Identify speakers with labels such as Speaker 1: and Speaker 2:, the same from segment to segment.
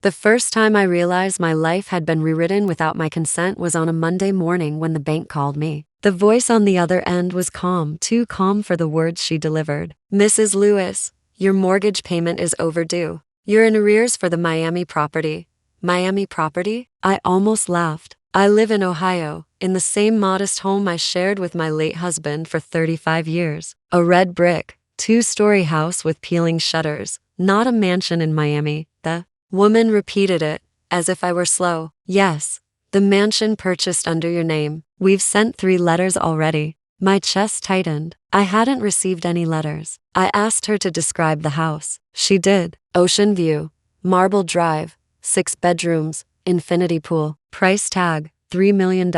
Speaker 1: The first time I realized my life had been rewritten without my consent was on a Monday morning when the bank called me. The voice on the other end was calm, too calm for the words she delivered. "Mrs. Lewis, your mortgage payment is overdue. You're in arrears for the Miami property." Miami property? I almost laughed. I live in Ohio, in the same modest home I shared with my late husband for 35 years. A red brick, two-story house with peeling shutters, not a mansion in Miami. The woman repeated it, as if I were slow. "Yes, the mansion purchased under your name. We've sent 3 letters already." My chest tightened. I hadn't received any letters. I asked her to describe the house. She did. Ocean view, marble drive, 6 bedrooms, infinity pool. Price tag, $3 million.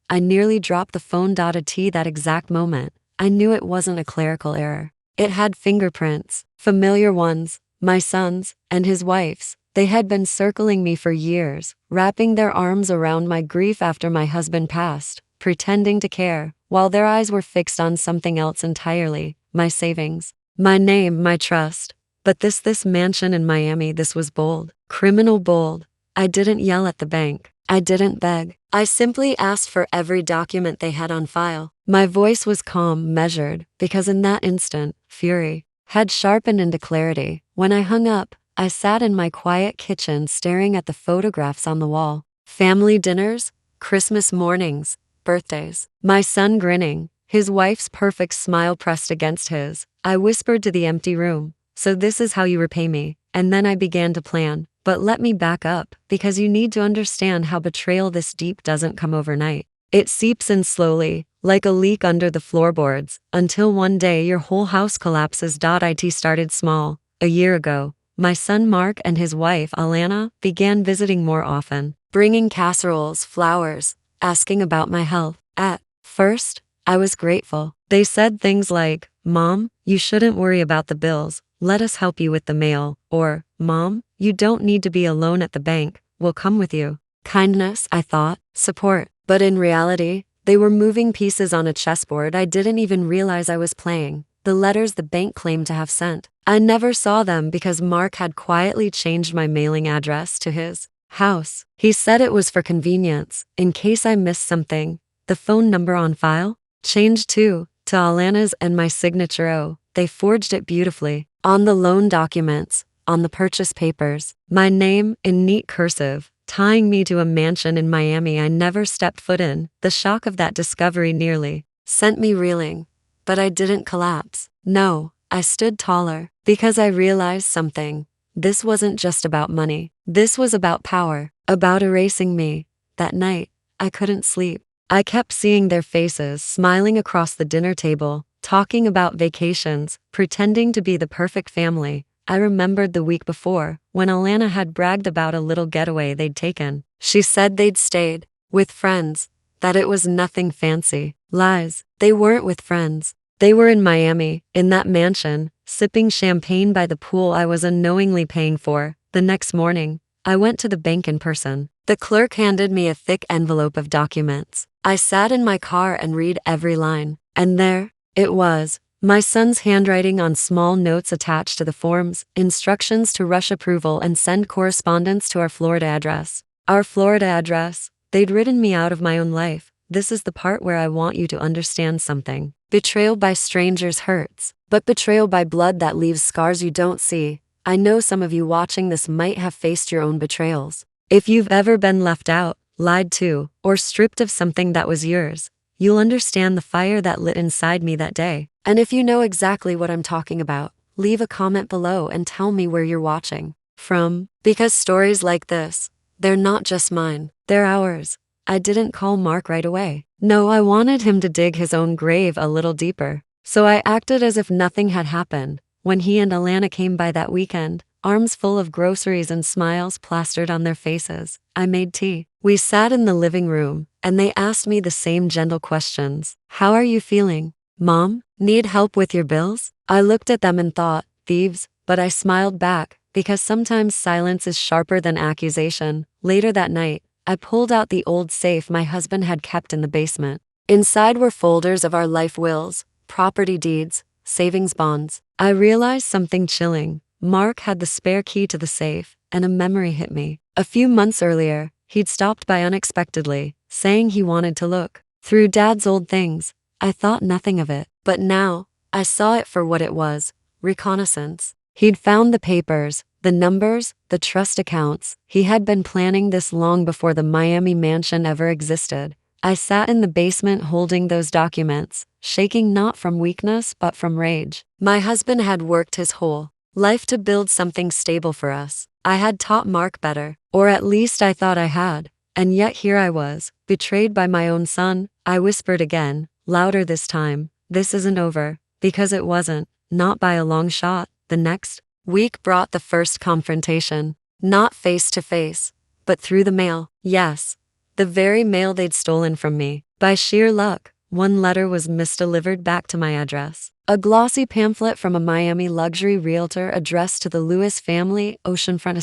Speaker 1: I nearly dropped the phone. That exact moment, I knew it wasn't a clerical error. It had fingerprints, familiar ones, my son's and his wife's. They had been circling me for years, wrapping their arms around my grief after my husband passed, pretending to care, while their eyes were fixed on something else entirely, my savings, my name, my trust. But this mansion in Miami, this was bold, criminal bold. I didn't yell at the bank. I didn't beg. I simply asked for every document they had on file. My voice was calm, measured, because in that instant, fury had sharpened into clarity. When I hung up, I sat in my quiet kitchen staring at the photographs on the wall. Family dinners, Christmas mornings, birthdays. My son grinning, his wife's perfect smile pressed against his. I whispered to the empty room, "So this is how you repay me." And then I began to plan. But let me back up, because you need to understand how betrayal this deep doesn't come overnight. It seeps in slowly, like a leak under the floorboards, until one day your whole house collapses. It started small. A year ago, my son Mark and his wife Alana began visiting more often, bringing casseroles, flowers, asking about my health. At first, I was grateful. They said things like, "Mom, you shouldn't worry about the bills. Let us help you with the mail." Or, "Mom, you don't need to be alone at the bank. We'll come with you." Kindness, I thought, support. But in reality, they were moving pieces on a chessboard I didn't even realize I was playing. The letters the bank claimed to have sent. I never saw them because Mark had quietly changed my mailing address to his house. He said it was for convenience, in case I missed something. The phone number on file changed too, to Alana's and my signature. Oh, they forged it beautifully. On the loan documents, on the purchase papers, my name in neat cursive, tying me to a mansion in Miami I never stepped foot in. The shock of that discovery nearly sent me reeling. But I didn't collapse. No, I stood taller, because I realized something. This wasn't just about money. This was about power, about erasing me. That night, I couldn't sleep. I kept seeing their faces, smiling across the dinner table, talking about vacations, pretending to be the perfect family. I remembered the week before, when Alana had bragged about a little getaway they'd taken. She said they'd stayed with friends, that it was nothing fancy. Lies. They weren't with friends. They were in Miami, in that mansion, sipping champagne by the pool I was unknowingly paying for. The next morning, I went to the bank in person. The clerk handed me a thick envelope of documents. I sat in my car and read every line. And there it was, my son's handwriting on small notes attached to the forms, instructions to rush approval and send correspondence to our Florida address. Our Florida address. They'd written me out of my own life. This is the part where I want you to understand something. Betrayal by strangers hurts, but betrayal by blood that leaves scars you don't see. I know some of you watching this might have faced your own betrayals. If you've ever been left out, lied to, or stripped of something that was yours, you'll understand the fire that lit inside me that day. And if you know exactly what I'm talking about, leave a comment below and tell me where you're watching from. Because stories like this, they're not just mine, they're ours. I didn't call Mark right away. No, I wanted him to dig his own grave a little deeper. So I acted as if nothing had happened. When he and Alana came by that weekend, arms full of groceries and smiles plastered on their faces, I made tea. We sat in the living room, and they asked me the same gentle questions. "How are you feeling? Mom, need help with your bills?" I looked at them and thought, thieves, but I smiled back, because sometimes silence is sharper than accusation. Later that night, I pulled out the old safe my husband had kept in the basement. Inside were folders of our life wills, property deeds, savings bonds. I realized something chilling. Mark had the spare key to the safe, and a memory hit me. A few months earlier, he'd stopped by unexpectedly, saying he wanted to look through Dad's old things. I thought nothing of it, but now, I saw it for what it was: reconnaissance. He'd found the papers, the numbers, the trust accounts. He had been planning this long before the Miami mansion ever existed. I sat in the basement holding those documents, shaking not from weakness but from rage. My husband had worked his whole life to build something stable for us. I had taught Mark better, or at least I thought I had. And yet here I was, betrayed by my own son. I whispered again, louder this time, "This isn't over," because it wasn't, not by a long shot. The next week brought the first confrontation, not face to face, but through the mail. Yes, the very mail they'd stolen from me. By sheer luck, one letter was misdelivered back to my address. A glossy pamphlet from a Miami luxury realtor addressed to the Lewis family, Oceanfront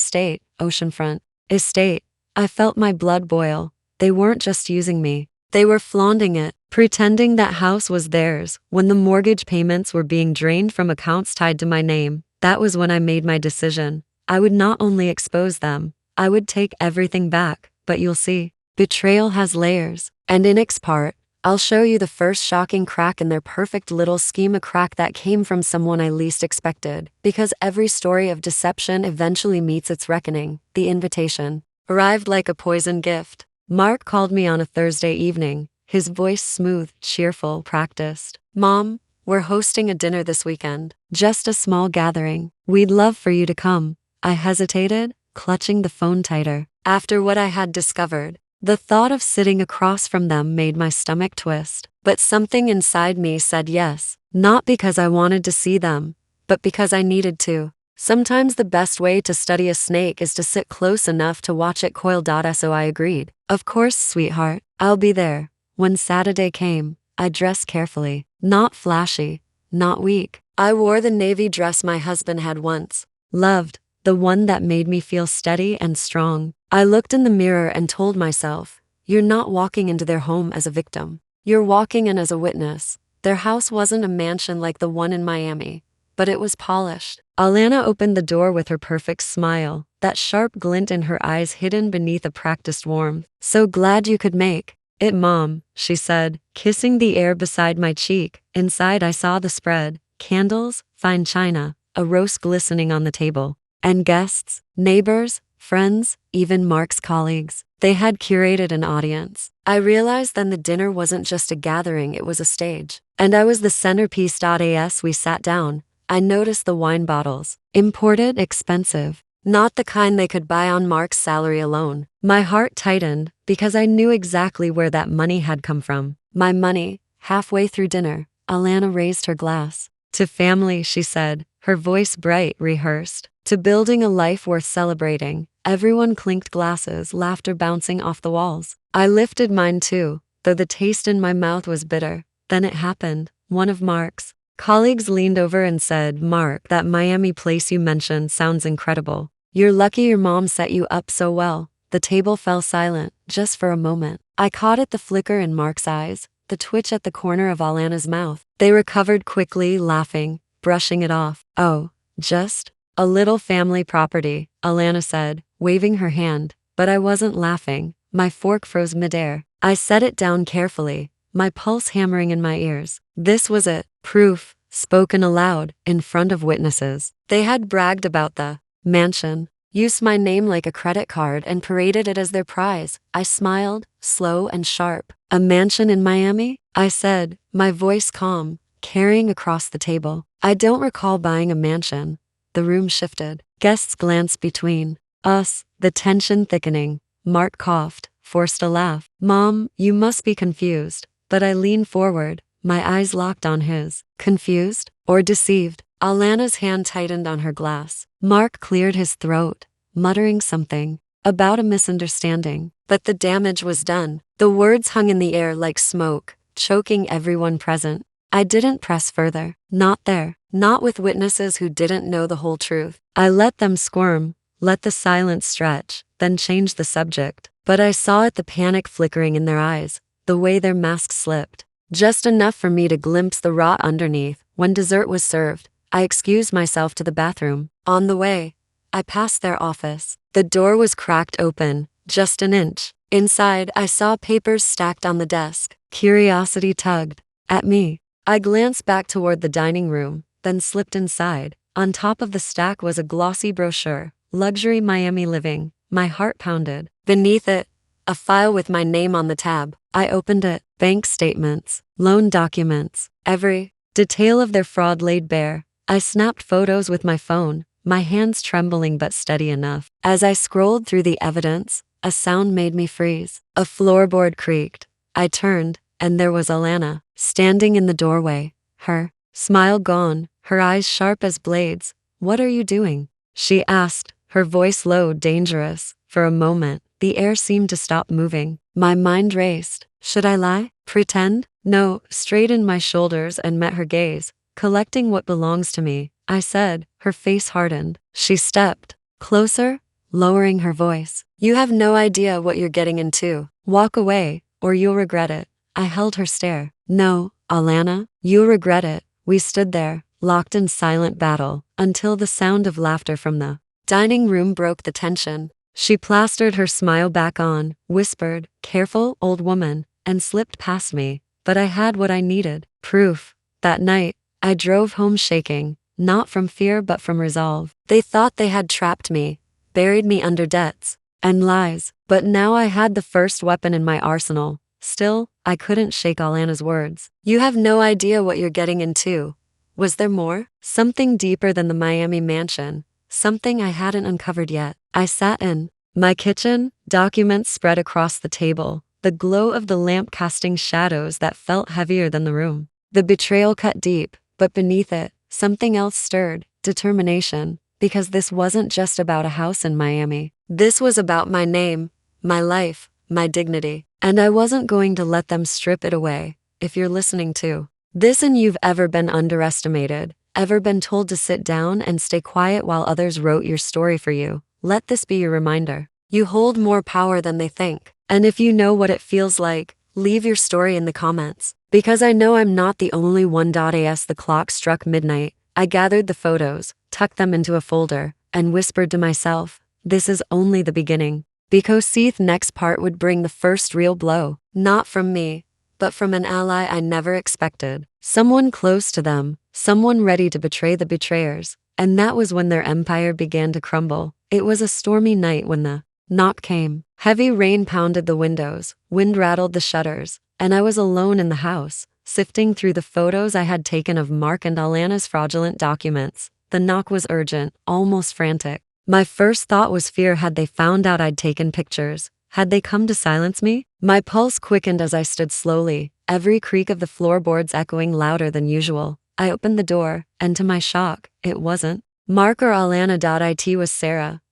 Speaker 1: Estate. I felt my blood boil. They weren't just using me. They were flaunting it, pretending that house was theirs. When the mortgage payments were being drained from accounts tied to my name, that was when I made my decision. I would not only expose them, I would take everything back. But you'll see, betrayal has layers, and in its part, I'll show you the first shocking crack in their perfect little scheme, a crack that came from someone I least expected. Because every story of deception eventually meets its reckoning. The invitation arrived like a poison gift. Mark called me on a Thursday evening, his voice smooth, cheerful, practiced. "Mom, we're hosting a dinner this weekend. Just a small gathering. We'd love for you to come." I hesitated, clutching the phone tighter. After what I had discovered, the thought of sitting across from them made my stomach twist. But something inside me said yes, not because I wanted to see them, but because I needed to. Sometimes the best way to study a snake is to sit close enough to watch it coil. So I agreed. "Of course, sweetheart, I'll be there." When Saturday came, I dressed carefully, not flashy, not weak. I wore the navy dress my husband had once loved, the one that made me feel steady and strong. I looked in the mirror and told myself, "You're not walking into their home as a victim. You're walking in as a witness." Their house wasn't a mansion like the one in Miami, but it was polished. Alana opened the door with her perfect smile, that sharp glint in her eyes hidden beneath a practiced warmth. "So glad you could make it, Mom," she said, kissing the air beside my cheek. Inside I saw the spread, candles, fine china, a roast glistening on the table. And guests, neighbors, friends, even Mark's colleagues. They had curated an audience. I realized then the dinner wasn't just a gathering, it was a stage. And I was the centerpiece. As we sat down, I noticed the wine bottles. Imported, expensive. Not the kind they could buy on Mark's salary alone. My heart tightened, because I knew exactly where that money had come from. My money. Halfway through dinner, Alana raised her glass. "To family," she said, her voice bright, rehearsed. "To building a life worth celebrating." Everyone clinked glasses, laughter bouncing off the walls. I lifted mine too, though the taste in my mouth was bitter. Then it happened. One of Mark's colleagues leaned over and said, "Mark, that Miami place you mentioned sounds incredible. You're lucky your mom set you up so well." The table fell silent, just for a moment. I caught it, the flicker in Mark's eyes, the twitch at the corner of Alana's mouth. They recovered quickly, laughing, brushing it off. "Oh, just a little family property," Alana said, waving her hand. But I wasn't laughing. My fork froze midair. I set it down carefully, my pulse hammering in my ears. This was it. Proof, spoken aloud, in front of witnesses. They had bragged about the mansion, used my name like a credit card, and paraded it as their prize. I smiled, slow and sharp. "A mansion in Miami?" I said, my voice calm, carrying across the table. "I don't recall buying a mansion." The room shifted. Guests glanced between us, the tension thickening. Mark coughed, forced a laugh. "Mom, you must be confused." But I leaned forward, my eyes locked on his. Confused? Or deceived? Alana's hand tightened on her glass. Mark cleared his throat, muttering something about a misunderstanding. But the damage was done. The words hung in the air like smoke, choking everyone present. I didn't press further. Not there. Not with witnesses who didn't know the whole truth. I let them squirm, let the silence stretch, then changed the subject. But I saw it, the panic flickering in their eyes, the way their masks slipped. Just enough for me to glimpse the rot underneath. When dessert was served, I excused myself to the bathroom. On the way, I passed their office. The door was cracked open, just an inch. Inside, I saw papers stacked on the desk. Curiosity tugged at me. I glanced back toward the dining room, then slipped inside. On top of the stack was a glossy brochure, Luxury Miami Living. My heart pounded. Beneath it, a file with my name on the tab. I opened it. Bank statements, loan documents, every detail of their fraud laid bare. I snapped photos with my phone, my hands trembling but steady enough. As I scrolled through the evidence, a sound made me freeze. A floorboard creaked. I turned, and there was Alana, standing in the doorway, her smile gone, her eyes sharp as blades. "What are you doing?" she asked, her voice low, dangerous. For a moment, the air seemed to stop moving. My mind raced. Should I lie? Pretend? No, straightened my shoulders and met her gaze. "Collecting what belongs to me," I said, her face hardened. She stepped closer, lowering her voice. "You have no idea what you're getting into. Walk away, or you'll regret it." I held her stare. "No, Alana, you'll regret it." We stood there, locked in silent battle, until the sound of laughter from the dining room broke the tension. She plastered her smile back on, whispered, "Careful, old woman," and slipped past me. But I had what I needed. Proof. That night, I drove home shaking, not from fear but from resolve. They thought they had trapped me, buried me under debts and lies, but now I had the first weapon in my arsenal. Still, I couldn't shake Alana's words. "You have no idea what you're getting into." Was there more? Something deeper than the Miami mansion, something I hadn't uncovered yet. I sat in my kitchen, documents spread across the table, the glow of the lamp casting shadows that felt heavier than the room. The betrayal cut deep, but beneath it, something else stirred, determination, because this wasn't just about a house in Miami. This was about my name, my life, my dignity, and I wasn't going to let them strip it away. If you're listening to this and you've ever been underestimated, ever been told to sit down and stay quiet while others wrote your story for you, let this be your reminder. You hold more power than they think. And if you know what it feels like, leave your story in the comments. Because I know I'm not the only one. As the clock struck midnight, I gathered the photos, tucked them into a folder, and whispered to myself, this is only the beginning. Because the next part would bring the first real blow, not from me, but from an ally I never expected. Someone close to them, someone ready to betray the betrayers. And that was when their empire began to crumble. It was a stormy night when the knock came. Heavy rain pounded the windows, wind rattled the shutters, and I was alone in the house, sifting through the photos I had taken of Mark and Alana's fraudulent documents. The knock was urgent, almost frantic. My first thought was fear. Had they found out I'd taken pictures? Had they come to silence me? My pulse quickened as I stood slowly, every creak of the floorboards echoing louder than usual. I opened the door, and to my shock, it wasn't Mark or Alana. It was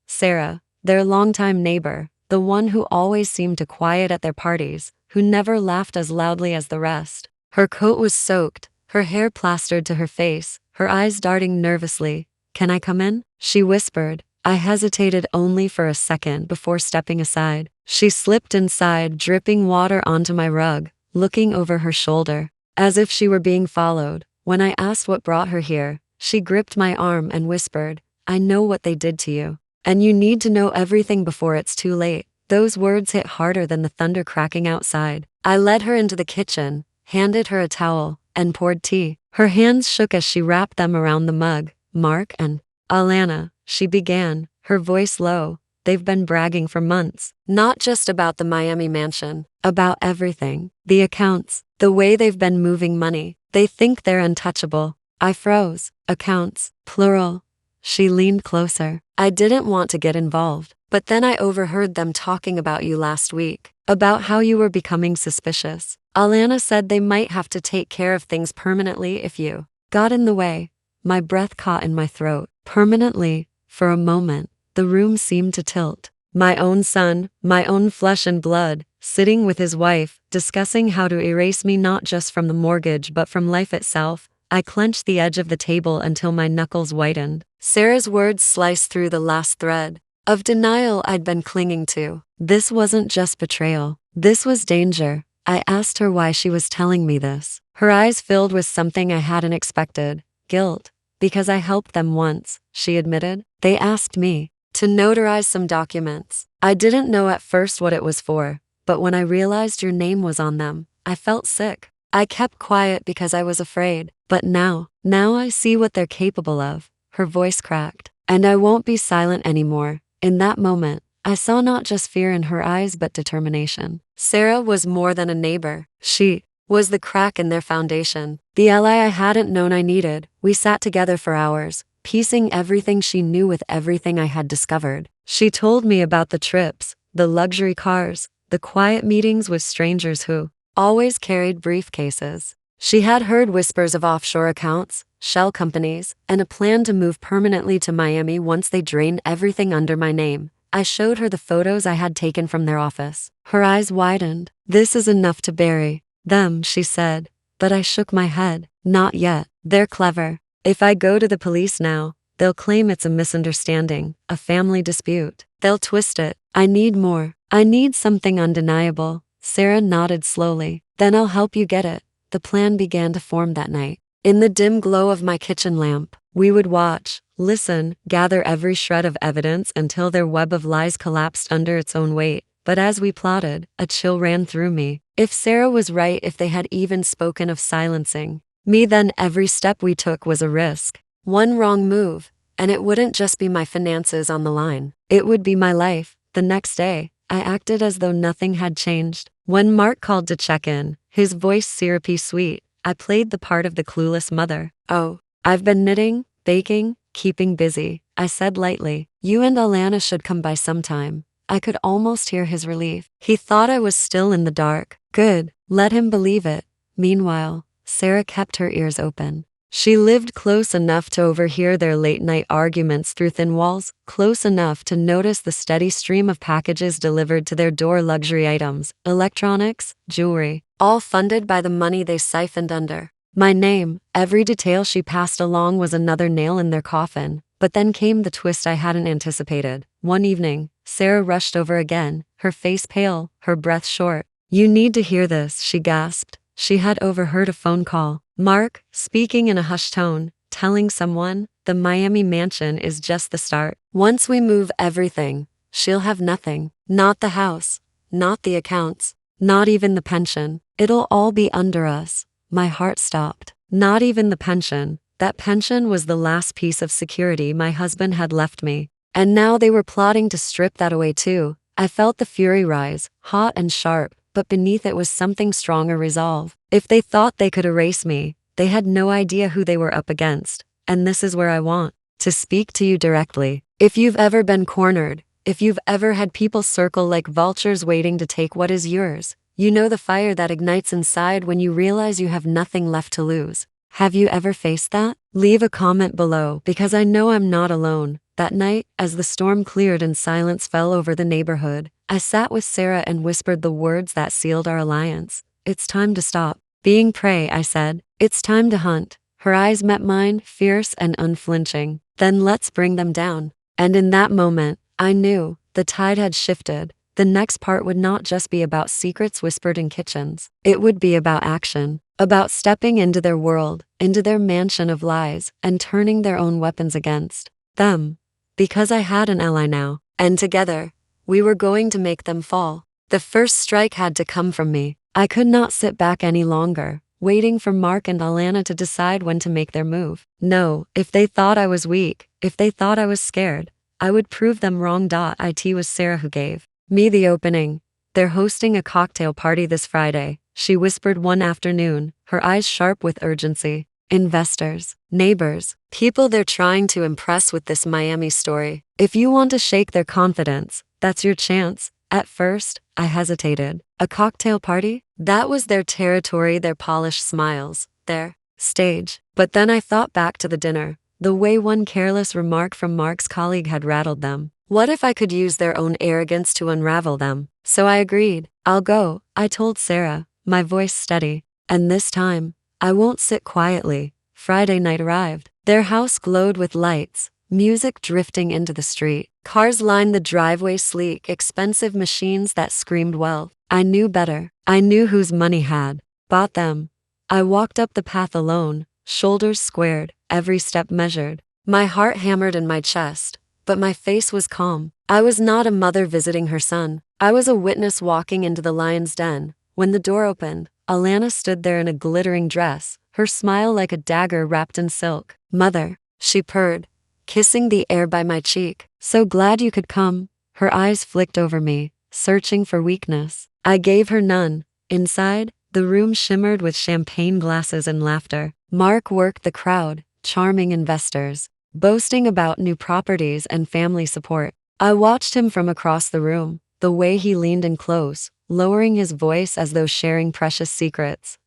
Speaker 1: Sarah, their longtime neighbor, the one who always seemed to quiet at their parties, who never laughed as loudly as the rest. Her coat was soaked, her hair plastered to her face, her eyes darting nervously. "Can I come in?" she whispered. I hesitated only for a second before stepping aside. She slipped inside, dripping water onto my rug, looking over her shoulder, as if she were being followed. When I asked what brought her here, she gripped my arm and whispered, "I know what they did to you. And you need to know everything before it's too late." Those words hit harder than the thunder cracking outside. I led her into the kitchen, handed her a towel, and poured tea. Her hands shook as she wrapped them around the mug. "Mark and Alana," she began, her voice low. "They've been bragging for months. Not just about the Miami mansion, about everything. The accounts, the way they've been moving money. They think they're untouchable." I froze. "Accounts, plural." She leaned closer. "I didn't want to get involved, but then I overheard them talking about you last week, about how you were becoming suspicious. Alana said they might have to take care of things permanently if you got in the way." My breath caught in my throat. Permanently. For a moment, the room seemed to tilt. My own son, my own flesh and blood, sitting with his wife, discussing how to erase me not just from the mortgage but from life itself. I clenched the edge of the table until my knuckles whitened. Sarah's words sliced through the last thread of denial I'd been clinging to. This wasn't just betrayal. This was danger. I asked her why she was telling me this. Her eyes filled with something I hadn't expected. Guilt. "Because I helped them once," she admitted. "They asked me, to notarize some documents. I didn't know at first what it was for, but when I realized your name was on them, I felt sick. I kept quiet because I was afraid, but now I see what they're capable of." Her voice cracked. "And I won't be silent anymore." In that moment, I saw not just fear in her eyes but determination. Sarah was more than a neighbor. She was the crack in their foundation, the ally I hadn't known I needed. We sat together for hours, piecing everything she knew with everything I had discovered. She told me about the trips, the luxury cars, the quiet meetings with strangers who always carried briefcases. She had heard whispers of offshore accounts, shell companies, and a plan to move permanently to Miami once they drained everything under my name. I showed her the photos I had taken from their office. Her eyes widened. "This is enough to bury them," she said. But I shook my head. "Not yet. They're clever. If I go to the police now, they'll claim it's a misunderstanding, a family dispute. They'll twist it. I need more. I need something undeniable." Sarah nodded slowly. "Then I'll help you get it." The plan began to form that night. In the dim glow of my kitchen lamp, we would watch, listen, gather every shred of evidence until their web of lies collapsed under its own weight. But as we plotted, a chill ran through me. If Sarah was right, if they had even spoken of silencing me, then every step we took was a risk. One wrong move, and it wouldn't just be my finances on the line. It would be my life. The next day, I acted as though nothing had changed. When Mark called to check in, his voice syrupy sweet, I played the part of the clueless mother. "Oh, I've been knitting, baking, keeping busy," I said lightly. "You and Alana should come by sometime." I could almost hear his relief. He thought I was still in the dark. Good, let him believe it. Meanwhile, Sarah kept her ears open. She lived close enough to overhear their late-night arguments through thin walls, close enough to notice the steady stream of packages delivered to their door, luxury items, electronics, jewelry, all funded by the money they siphoned under my name. Every detail she passed along was another nail in their coffin. But then came the twist I hadn't anticipated. One evening, Sarah rushed over again, her face pale, her breath short. "You need to hear this," she gasped. She had overheard a phone call. Mark, speaking in a hushed tone, telling someone, "The Miami mansion is just the start. Once we move everything, she'll have nothing. Not the house, not the accounts, not even the pension. It'll all be under us." My heart stopped. Not even the pension. That pension was the last piece of security my husband had left me. And now they were plotting to strip that away too. I felt the fury rise, hot and sharp, but beneath it was something stronger, resolve. If they thought they could erase me, they had no idea who they were up against. And this is where I want to speak to you directly. If you've ever been cornered, if you've ever had people circle like vultures waiting to take what is yours, you know the fire that ignites inside when you realize you have nothing left to lose. Have you ever faced that? Leave a comment below, because I know I'm not alone. That night, as the storm cleared and silence fell over the neighborhood, I sat with Sarah and whispered the words that sealed our alliance. "It's time to stop being prey," I said. "It's time to hunt." Her eyes met mine, fierce and unflinching. "Then let's bring them down." And in that moment, I knew the tide had shifted. The next part would not just be about secrets whispered in kitchens. It would be about action. About stepping into their world, into their mansion of lies, and turning their own weapons against them. Because I had an ally now, and together, we were going to make them fall. The first strike had to come from me. I could not sit back any longer, waiting for Mark and Alana to decide when to make their move. No, if they thought I was weak, if they thought I was scared, I would prove them wrong. It was Sarah who gave me the opening. "They're hosting a cocktail party this Friday," she whispered one afternoon, her eyes sharp with urgency. "Investors, neighbors, people they're trying to impress with this Miami story. If you want to shake their confidence, that's your chance." At first, I hesitated. A cocktail party? That was their territory, their polished smiles, their stage. But then I thought back to the dinner, the way one careless remark from Mark's colleague had rattled them. What if I could use their own arrogance to unravel them? So I agreed. "I'll go," I told Sarah, my voice steady. "And this time, I won't sit quietly." Friday night arrived. Their house glowed with lights, music drifting into the street. Cars lined the driveway, sleek, expensive machines that screamed wealth. I knew better. I knew whose money had bought them. I walked up the path alone, shoulders squared, every step measured. My heart hammered in my chest. but my face was calm. I was not a mother visiting her son. I was a witness walking into the lion's den. When the door opened, Alana stood there in a glittering dress, her smile like a dagger wrapped in silk. "Mother," she purred, kissing the air by my cheek. "So glad you could come." Her eyes flicked over me, searching for weakness. I gave her none. Inside, the room shimmered with champagne glasses and laughter. Mark worked the crowd, charming investors, boasting about new properties and family support. I watched him from across the room, the way he leaned in close, lowering his voice as though sharing precious secrets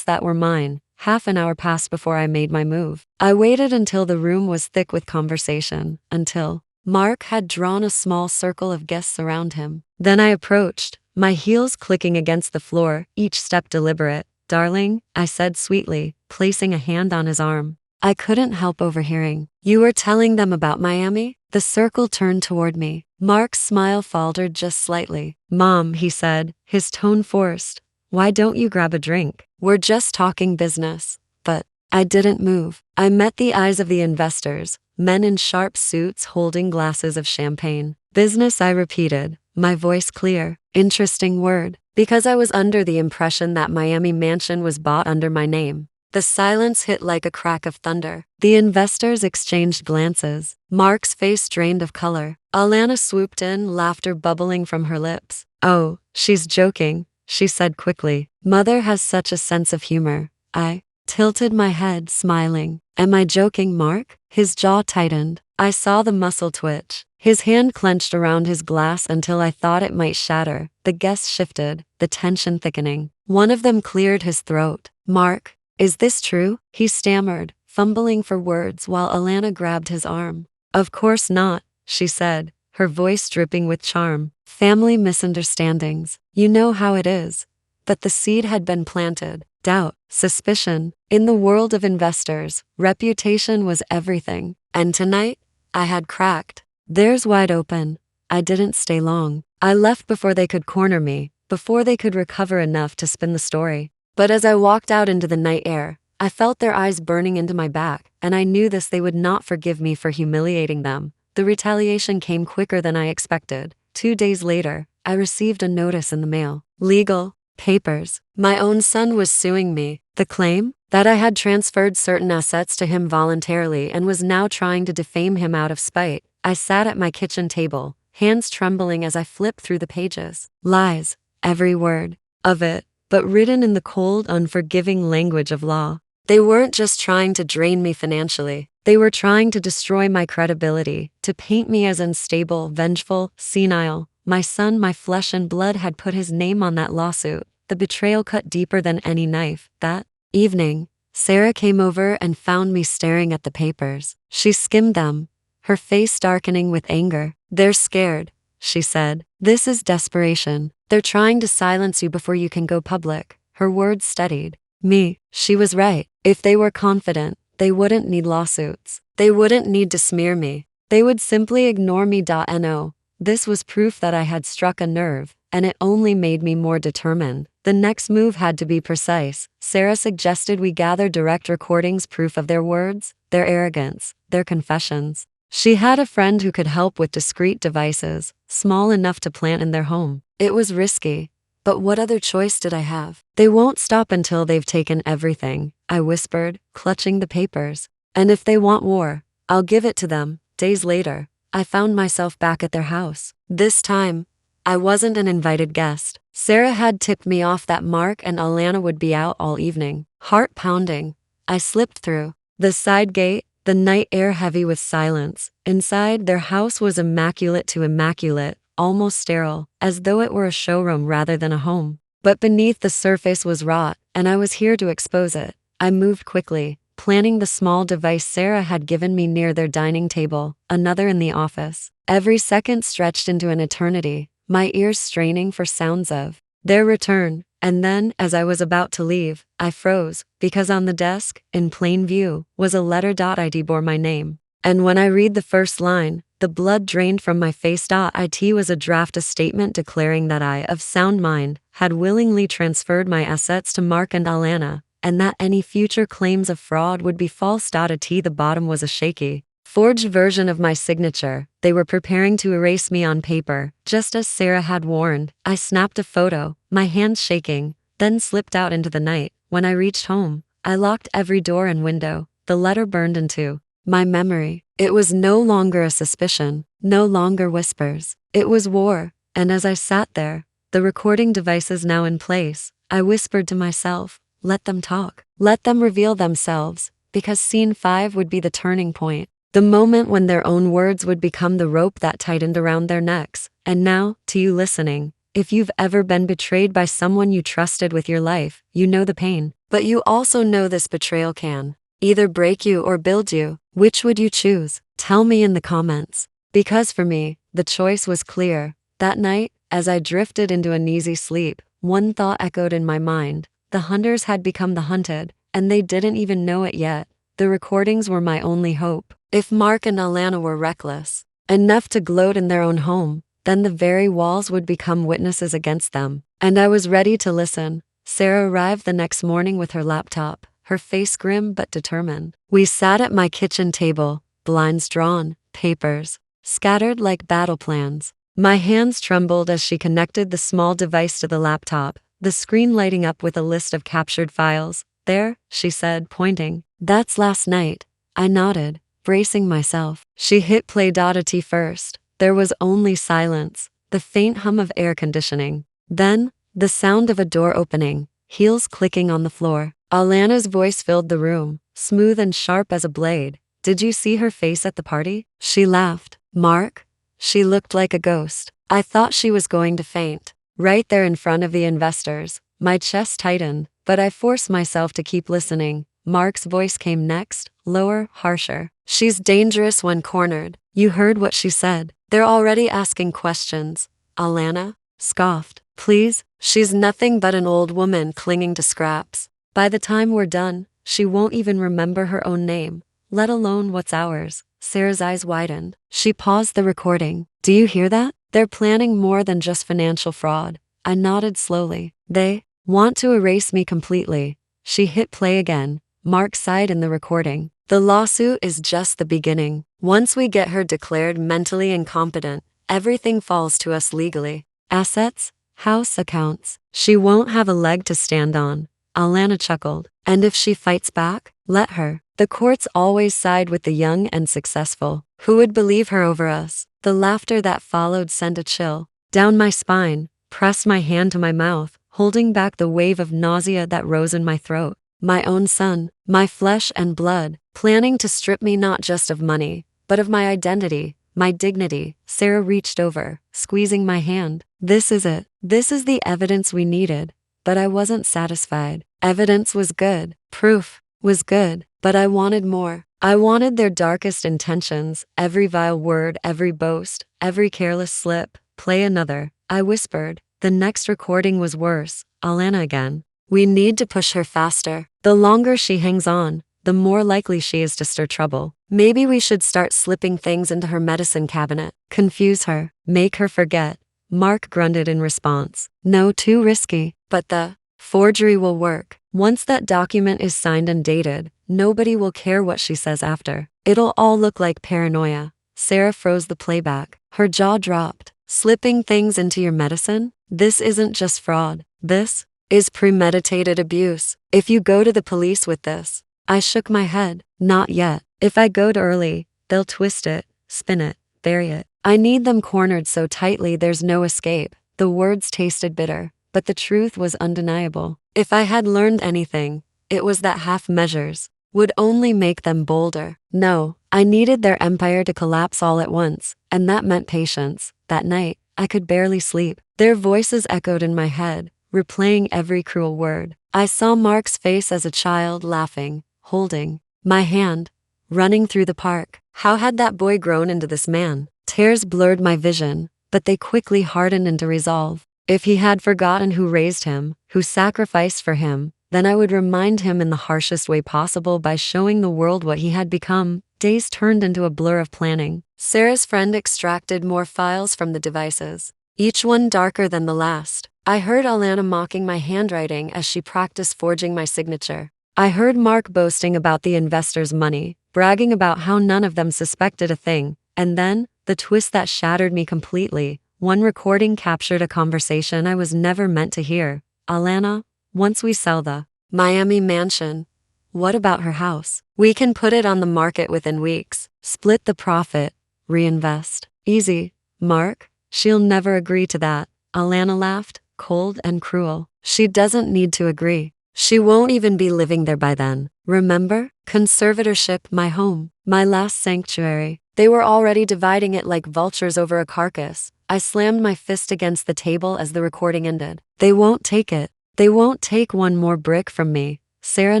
Speaker 1: that were mine. Half an hour passed before I made my move. I waited until the room was thick with conversation, until Mark had drawn a small circle of guests around him. Then I approached, my heels clicking against the floor, each step deliberate. "Darling," I said sweetly, placing a hand on his arm. I couldn't help overhearing. "You were telling them about Miami?" The circle turned toward me. Mark's smile faltered just slightly. "Mom," he said, his tone forced, "why don't you grab a drink? We're just talking business." But I didn't move. I met the eyes of the investors, men in sharp suits holding glasses of champagne. "Business," I repeated, my voice clear. Interesting word, because I was under the impression that Miami Mansion was bought under my name. The silence hit like a crack of thunder. The investors exchanged glances. Mark's face drained of color. Alana swooped in, laughter bubbling from her lips. "Oh, she's joking," she said quickly. "Mother has such a sense of humor." I tilted my head, smiling. "Am I joking, Mark?" His jaw tightened. I saw the muscle twitch. His hand clenched around his glass until I thought it might shatter. The guests shifted, the tension thickening. One of them cleared his throat. "Mark, is this true?" he stammered, fumbling for words while Alana grabbed his arm. "Of course not," she said, her voice dripping with charm. "Family misunderstandings. You know how it is." But the seed had been planted. Doubt, suspicion. In the world of investors, reputation was everything. And tonight, I had cracked. Theirs wide open. I didn't stay long. I left before they could corner me, before they could recover enough to spin the story. But as I walked out into the night air, I felt their eyes burning into my back, and I knew they would not forgive me for humiliating them. The retaliation came quicker than I expected. 2 days later, I received a notice in the mail. Legal papers. My own son was suing me. The claim? That I had transferred certain assets to him voluntarily and was now trying to defame him out of spite. I sat at my kitchen table, hands trembling as I flipped through the pages. Lies, every word of it, but written in the cold, unforgiving language of law. They weren't just trying to drain me financially. They were trying to destroy my credibility, to paint me as unstable, vengeful, senile. My son, my flesh and blood, had put his name on that lawsuit. The betrayal cut deeper than any knife. That evening, Sarah came over and found me staring at the papers. She skimmed them, her face darkening with anger. "They're scared," she said. "This is desperation. They're trying to silence you before you can go public." Her words steadied me. She was right. If they were confident, they wouldn't need lawsuits. They wouldn't need to smear me. They would simply ignore me. No. This was proof that I had struck a nerve, and it only made me more determined. The next move had to be precise. Sarah suggested we gather direct recordings, proof of their words, their arrogance, their confessions. She had a friend who could help with discreet devices, small enough to plant in their home. It was risky, but what other choice did I have? "They won't stop until they've taken everything," I whispered, clutching the papers. "And if they want war, I'll give it to them." Days later, I found myself back at their house. This time, I wasn't an invited guest. Sarah had tipped me off that Mark and Alana would be out all evening. Heart pounding, I slipped through the side gate, the night air heavy with silence. Inside, their house was immaculate to immaculate, almost sterile, as though it were a showroom rather than a home. But beneath the surface was rot, and I was here to expose it. I moved quickly, planting the small device Sarah had given me near their dining table, another in the office. Every second stretched into an eternity, my ears straining for sounds of their return. And then, as I was about to leave, I froze, because on the desk, in plain view, was a letter. It bore my name. And when I read the first line, the blood drained from my face. It was a draft, a statement declaring that I, of sound mind, had willingly transferred my assets to Mark and Alana, and that any future claims of fraud would be false. The bottom was a shaky Forged version of my signature. They were preparing to erase me on paper, just as Sarah had warned. I snapped a photo, my hands shaking, then slipped out into the night. When I reached home, I locked every door and window. The letter burned into my memory. It was no longer a suspicion, no longer whispers. It was war. And as I sat there, the recording devices now in place, I whispered to myself, let them talk. Let them reveal themselves, because scene 5 would be the turning point. The moment when their own words would become the rope that tightened around their necks. And now, to you listening, if you've ever been betrayed by someone you trusted with your life, you know the pain. But you also know this betrayal can either break you or build you. Which would you choose? Tell me in the comments. Because for me, the choice was clear. That night, as I drifted into an easy sleep, one thought echoed in my mind. The hunters had become the hunted, and they didn't even know it yet. The recordings were my only hope. If Mark and Alana were reckless enough to gloat in their own home, then the very walls would become witnesses against them. And I was ready to listen. Sarah arrived the next morning with her laptop, her face grim but determined. We sat at my kitchen table, blinds drawn, papers scattered like battle plans. My hands trembled as she connected the small device to the laptop, the screen lighting up with a list of captured files. There, she said, pointing. That's last night. I nodded, bracing myself. She hit play. At first, there was only silence, the faint hum of air conditioning. Then, the sound of a door opening, heels clicking on the floor. Alana's voice filled the room, smooth and sharp as a blade. Did you see her face at the party? She laughed. Mark? She looked like a ghost. I thought she was going to faint. Right there in front of the investors, my chest tightened, but I forced myself to keep listening. Mark's voice came next, lower, harsher. She's dangerous when cornered. You heard what she said. They're already asking questions. Alana scoffed. Please, she's nothing but an old woman clinging to scraps. By the time we're done, she won't even remember her own name, let alone what's ours. Sarah's eyes widened. She paused the recording. Do you hear that? They're planning more than just financial fraud. I nodded slowly. They want to erase me completely. She hit play again. Mark sighed in the recording. The lawsuit is just the beginning. Once we get her declared mentally incompetent, everything falls to us legally. Assets, house accounts. She won't have a leg to stand on. Alana chuckled. And if she fights back, let her. The courts always side with the young and successful. Who would believe her over us? The laughter that followed sent a chill down my spine, pressed my hand to my mouth, holding back the wave of nausea that rose in my throat. My own son, my flesh and blood, planning to strip me not just of money, but of my identity, my dignity. Sarah reached over, squeezing my hand. This is it. This is the evidence we needed. But I wasn't satisfied. Evidence was good. Proof was good. But I wanted more. I wanted their darkest intentions, every vile word, every boast, every careless slip. Play another, I whispered. The next recording was worse. Alana again. We need to push her faster. The longer she hangs on, the more likely she is to stir trouble. Maybe we should start slipping things into her medicine cabinet. Confuse her. Make her forget. Mark grunted in response. No, too risky. But the forgery will work. Once that document is signed and dated, nobody will care what she says after. It'll all look like paranoia. Sarah froze the playback. Her jaw dropped. Slipping things into your medicine? This isn't just fraud. This is premeditated abuse. If you go to the police with this. I shook my head. Not yet. If I go too early, they'll twist it, spin it, bury it. I need them cornered so tightly there's no escape. The words tasted bitter, but the truth was undeniable. If I had learned anything, it was that half measures would only make them bolder. No, I needed their empire to collapse all at once, and that meant patience. That night, I could barely sleep. Their voices echoed in my head, replaying every cruel word. I saw Mark's face as a child, laughing, holding my hand, running through the park. How had that boy grown into this man? Tears blurred my vision, but they quickly hardened into resolve. If he had forgotten who raised him, who sacrificed for him, then I would remind him in the harshest way possible by showing the world what he had become. Days turned into a blur of planning. Sarah's friend extracted more files from the devices, each one darker than the last. I heard Alana mocking my handwriting as she practiced forging my signature. I heard Mark boasting about the investors' money, bragging about how none of them suspected a thing, and then, the twist that shattered me completely. One recording captured a conversation I was never meant to hear. Alana, once we sell the Miami mansion, what about her house? We can put it on the market within weeks, split the profit, reinvest. Easy, Mark. She'll never agree to that. Alana laughed, cold and cruel. She doesn't need to agree. She won't even be living there by then. Remember? Conservatorship, my home, my last sanctuary. They were already dividing it like vultures over a carcass. I slammed my fist against the table as the recording ended. They won't take it. They won't take one more brick from me. Sarah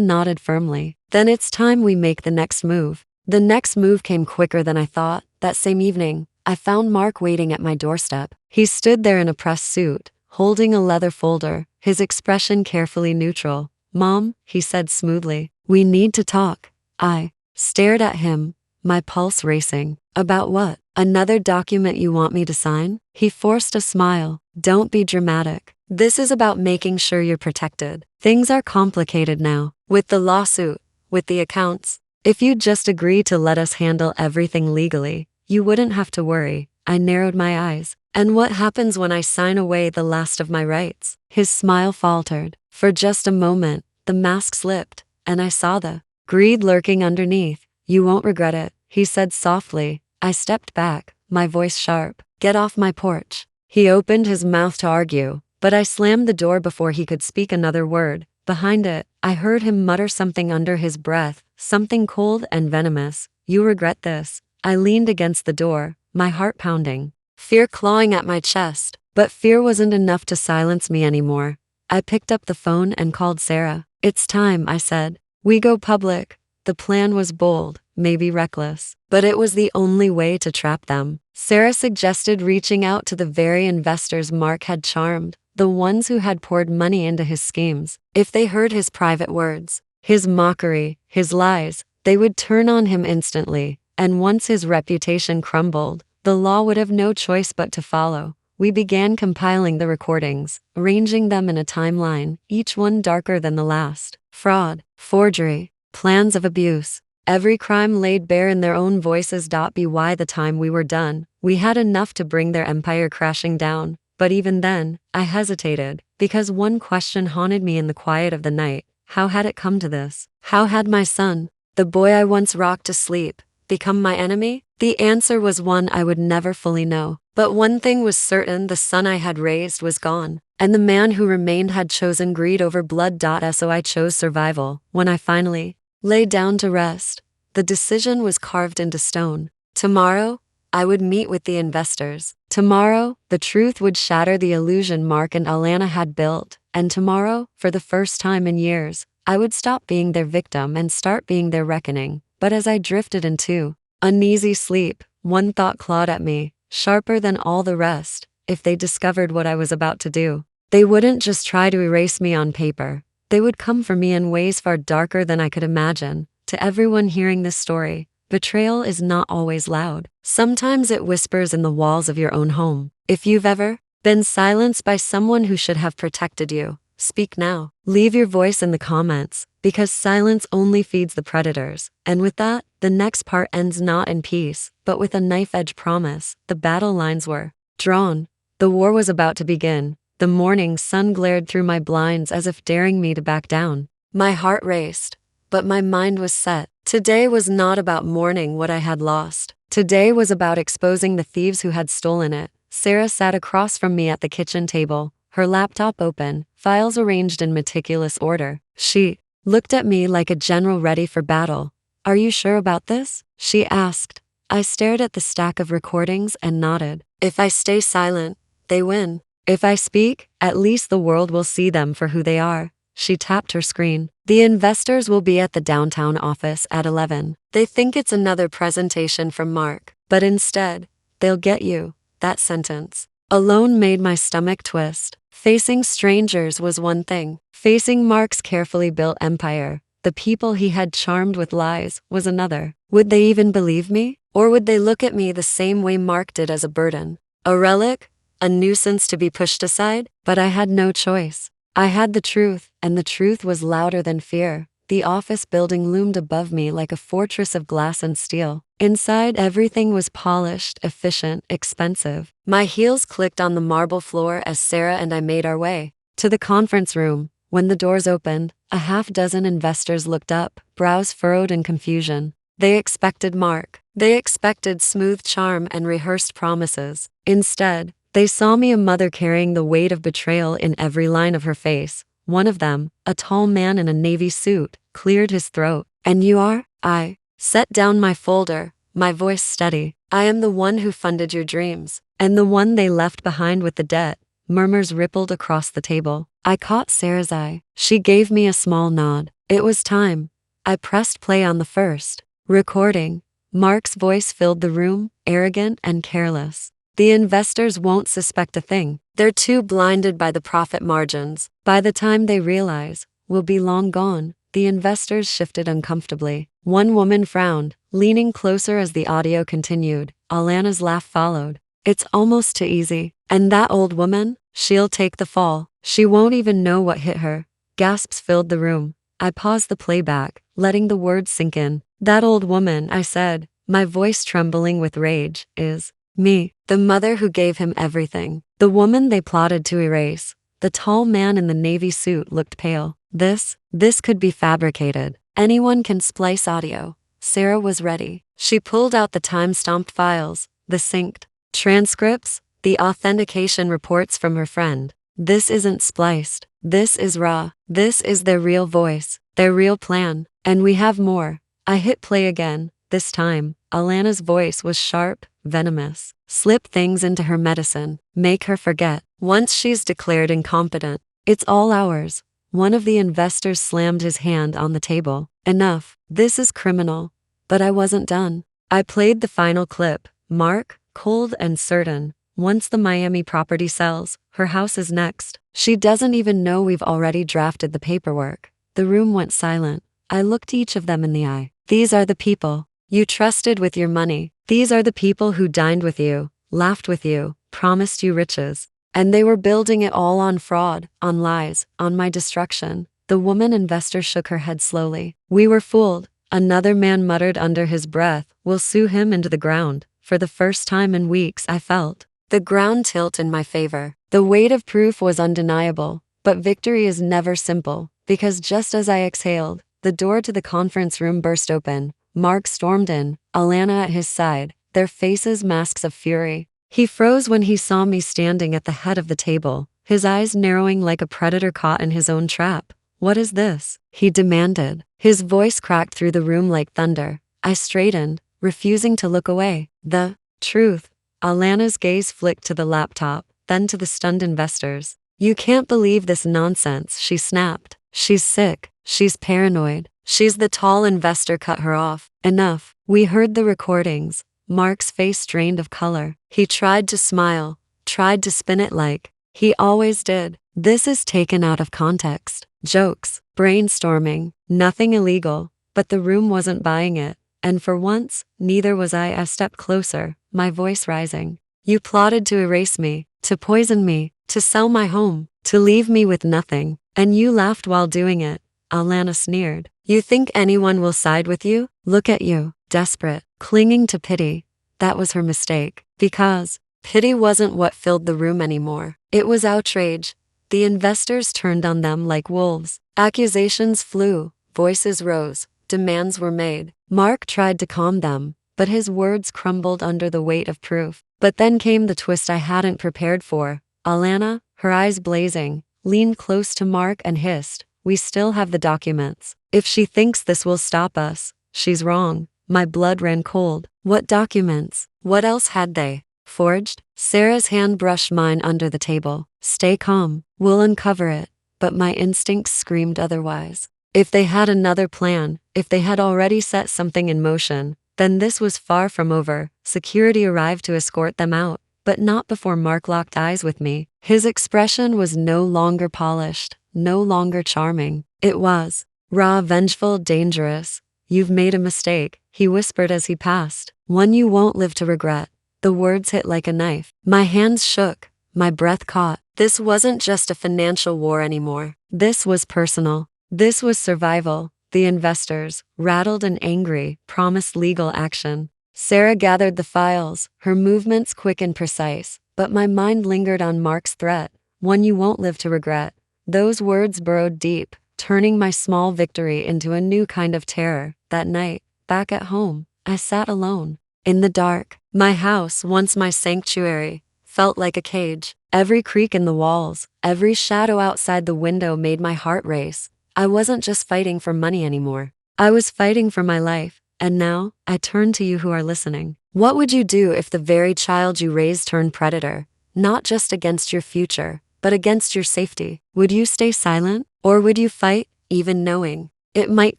Speaker 1: nodded firmly. Then it's time we make the next move. The next move came quicker than I thought. That same evening, I found Mark waiting at my doorstep. He stood there in a press suit, holding a leather folder, his expression carefully neutral. Mom, he said smoothly, we need to talk. I stared at him, my pulse racing. About what? Another document you want me to sign? He forced a smile. Don't be dramatic. This is about making sure you're protected. Things are complicated now. With the lawsuit, with the accounts. If you'd just agree to let us handle everything legally, you wouldn't have to worry. I narrowed my eyes. And what happens when I sign away the last of my rights? His smile faltered. For just a moment, the mask slipped, and I saw the greed lurking underneath. You won't regret it, he said softly. I stepped back, my voice sharp. Get off my porch. He opened his mouth to argue, but I slammed the door before he could speak another word. Behind it, I heard him mutter something under his breath, something cold and venomous. You regret this. I leaned against the door, my heart pounding, fear clawing at my chest. But fear wasn't enough to silence me anymore. I picked up the phone and called Sarah. It's time, I said. We go public. The plan was bold, maybe reckless, but it was the only way to trap them. Sarah suggested reaching out to the very investors Mark had charmed, the ones who had poured money into his schemes. If they heard his private words, his mockery, his lies, they would turn on him instantly, and once his reputation crumbled, the law would have no choice but to follow. We began compiling the recordings, arranging them in a timeline, each one darker than the last. Fraud, forgery, plans of abuse. Every crime laid bare in their own voices. By the time we were done, we had enough to bring their empire crashing down. But even then, I hesitated, because one question haunted me in the quiet of the night. How had it come to this? How had my son, the boy I once rocked to sleep, become my enemy? The answer was one I would never fully know. But one thing was certain, the son I had raised was gone, and the man who remained had chosen greed over blood. So I chose survival. When I finally lay down to rest, the decision was carved into stone. Tomorrow, I would meet with the investors. Tomorrow, the truth would shatter the illusion Mark and Alana had built. And tomorrow, for the first time in years, I would stop being their victim and start being their reckoning. But as I drifted into uneasy sleep, one thought clawed at me, sharper than all the rest. If they discovered what I was about to do, they wouldn't just try to erase me on paper. They would come for me in ways far darker than I could imagine. To everyone hearing this story, betrayal is not always loud. Sometimes it whispers in the walls of your own home. If you've ever been silenced by someone who should have protected you, speak now. Leave your voice in the comments, because silence only feeds the predators. And with that, the next part ends not in peace, but with a knife-edge promise. The battle lines were drawn. The war was about to begin. The morning sun glared through my blinds as if daring me to back down. My heart raced, but my mind was set. Today was not about mourning what I had lost. Today was about exposing the thieves who had stolen it. Sarah sat across from me at the kitchen table, her laptop open, files arranged in meticulous order. She looked at me like a general ready for battle. Are you sure about this? She asked. I stared at the stack of recordings and nodded. If I stay silent, they win. If I speak, at least the world will see them for who they are. She tapped her screen. The investors will be at the downtown office at 11. They think it's another presentation from Mark, but instead, they'll get you. That sentence alone made my stomach twist. Facing strangers was one thing. Facing Mark's carefully built empire, the people he had charmed with lies, was another. Would they even believe me? Or would they look at me the same way Mark did, as a burden? A relic? A nuisance to be pushed aside? But I had no choice. I had the truth, and the truth was louder than fear. The office building loomed above me like a fortress of glass and steel. Inside, everything was polished, efficient, expensive. My heels clicked on the marble floor as Sarah and I made our way to the conference room. When the doors opened, a half-dozen investors looked up, brows furrowed in confusion. They expected Mark. They expected smooth charm and rehearsed promises. Instead, they saw me, a mother carrying the weight of betrayal in every line of her face. One of them, a tall man in a navy suit, cleared his throat. "And you are?" I set down my folder, my voice steady. "I am the one who funded your dreams, and the one they left behind with the debt." Murmurs rippled across the table. I caught Sarah's eye. She gave me a small nod. It was time. I pressed play on the first recording. Mark's voice filled the room, arrogant and careless. "The investors won't suspect a thing. They're too blinded by the profit margins. By the time they realize, we'll be long gone." The investors shifted uncomfortably. One woman frowned, leaning closer as the audio continued. Alana's laugh followed. "It's almost too easy. And that old woman? She'll take the fall. She won't even know what hit her." Gasps filled the room. I paused the playback, letting the words sink in. "That old woman," I said, my voice trembling with rage, "is me. The mother who gave him everything. The woman they plotted to erase." The tall man in the navy suit looked pale. This could be fabricated. Anyone can splice audio. Sarah was ready. She pulled out the time-stamped files, the synced transcripts, the authentication reports from her friend. "This isn't spliced. This is raw. This is their real voice, their real plan. And we have more." I hit play again. This time, Alana's voice was sharp, venomous. "Slip things into her medicine. Make her forget. Once she's declared incompetent, it's all ours." One of the investors slammed his hand on the table. "Enough. This is criminal." But I wasn't done. I played the final clip. "Mark, cold and certain. Once the Miami property sells, her house is next. She doesn't even know we've already drafted the paperwork." The room went silent. I looked each of them in the eye. "These are the people you trusted with your money. These are the people who dined with you, laughed with you, promised you riches. And they were building it all on fraud, on lies, on my destruction." The woman investor shook her head slowly. "We were fooled." Another man muttered under his breath, "We'll sue him into the ground." For the first time in weeks, I felt the ground tilt in my favor. The weight of proof was undeniable. But victory is never simple, because just as I exhaled, the door to the conference room burst open. Mark stormed in, Alana at his side, their faces masks of fury. He froze when he saw me standing at the head of the table, his eyes narrowing like a predator caught in his own trap. "What is this?" he demanded. His voice cracked through the room like thunder. I straightened, refusing to look away. "The truth." Alana's gaze flicked to the laptop, then to the stunned investors. "You can't believe this nonsense," she snapped. "She's sick. She's paranoid. She's..." The tall investor cut her off. "Enough." We heard the recordings. Mark's face drained of color. He tried to smile, tried to spin it like he always did. "This is taken out of context. Jokes, brainstorming, nothing illegal." But the room wasn't buying it. And for once, neither was I. I stepped closer, my voice rising. "You plotted to erase me, to poison me, to sell my home, to leave me with nothing. And you laughed while doing it." Alana sneered. "You think anyone will side with you? Look at you, desperate, clinging to pity." That was her mistake. Because pity wasn't what filled the room anymore. It was outrage. The investors turned on them like wolves. Accusations flew, voices rose, demands were made. Mark tried to calm them, but his words crumbled under the weight of proof. But then came the twist I hadn't prepared for. Alana, her eyes blazing, leaned close to Mark and hissed, "We still have the documents. If she thinks this will stop us, she's wrong." My blood ran cold. What documents? What else had they forged? Sarah's hand brushed mine under the table. "Stay calm. We'll uncover it." But my instincts screamed otherwise. If they had another plan, if they had already set something in motion, then this was far from over. Security arrived to escort them out, but not before Mark locked eyes with me. His expression was no longer polished, no longer charming. It was raw, vengeful, dangerous. "You've made a mistake," he whispered as he passed. "One you won't live to regret." The words hit like a knife. My hands shook, my breath caught. This wasn't just a financial war anymore. This was personal. This was survival. The investors, rattled and angry, promised legal action. Sarah gathered the files, her movements quick and precise, but my mind lingered on Mark's threat, "One you won't live to regret." Those words burrowed deep, turning my small victory into a new kind of terror. That night, back at home, I sat alone. In the dark, my house, once my sanctuary, felt like a cage. Every creak in the walls, every shadow outside the window made my heart race. I wasn't just fighting for money anymore. I was fighting for my life. And now, I turn to you who are listening. What would you do if the very child you raised turned predator? Not just against your future, but against your safety. Would you stay silent? Or would you fight, even knowing it might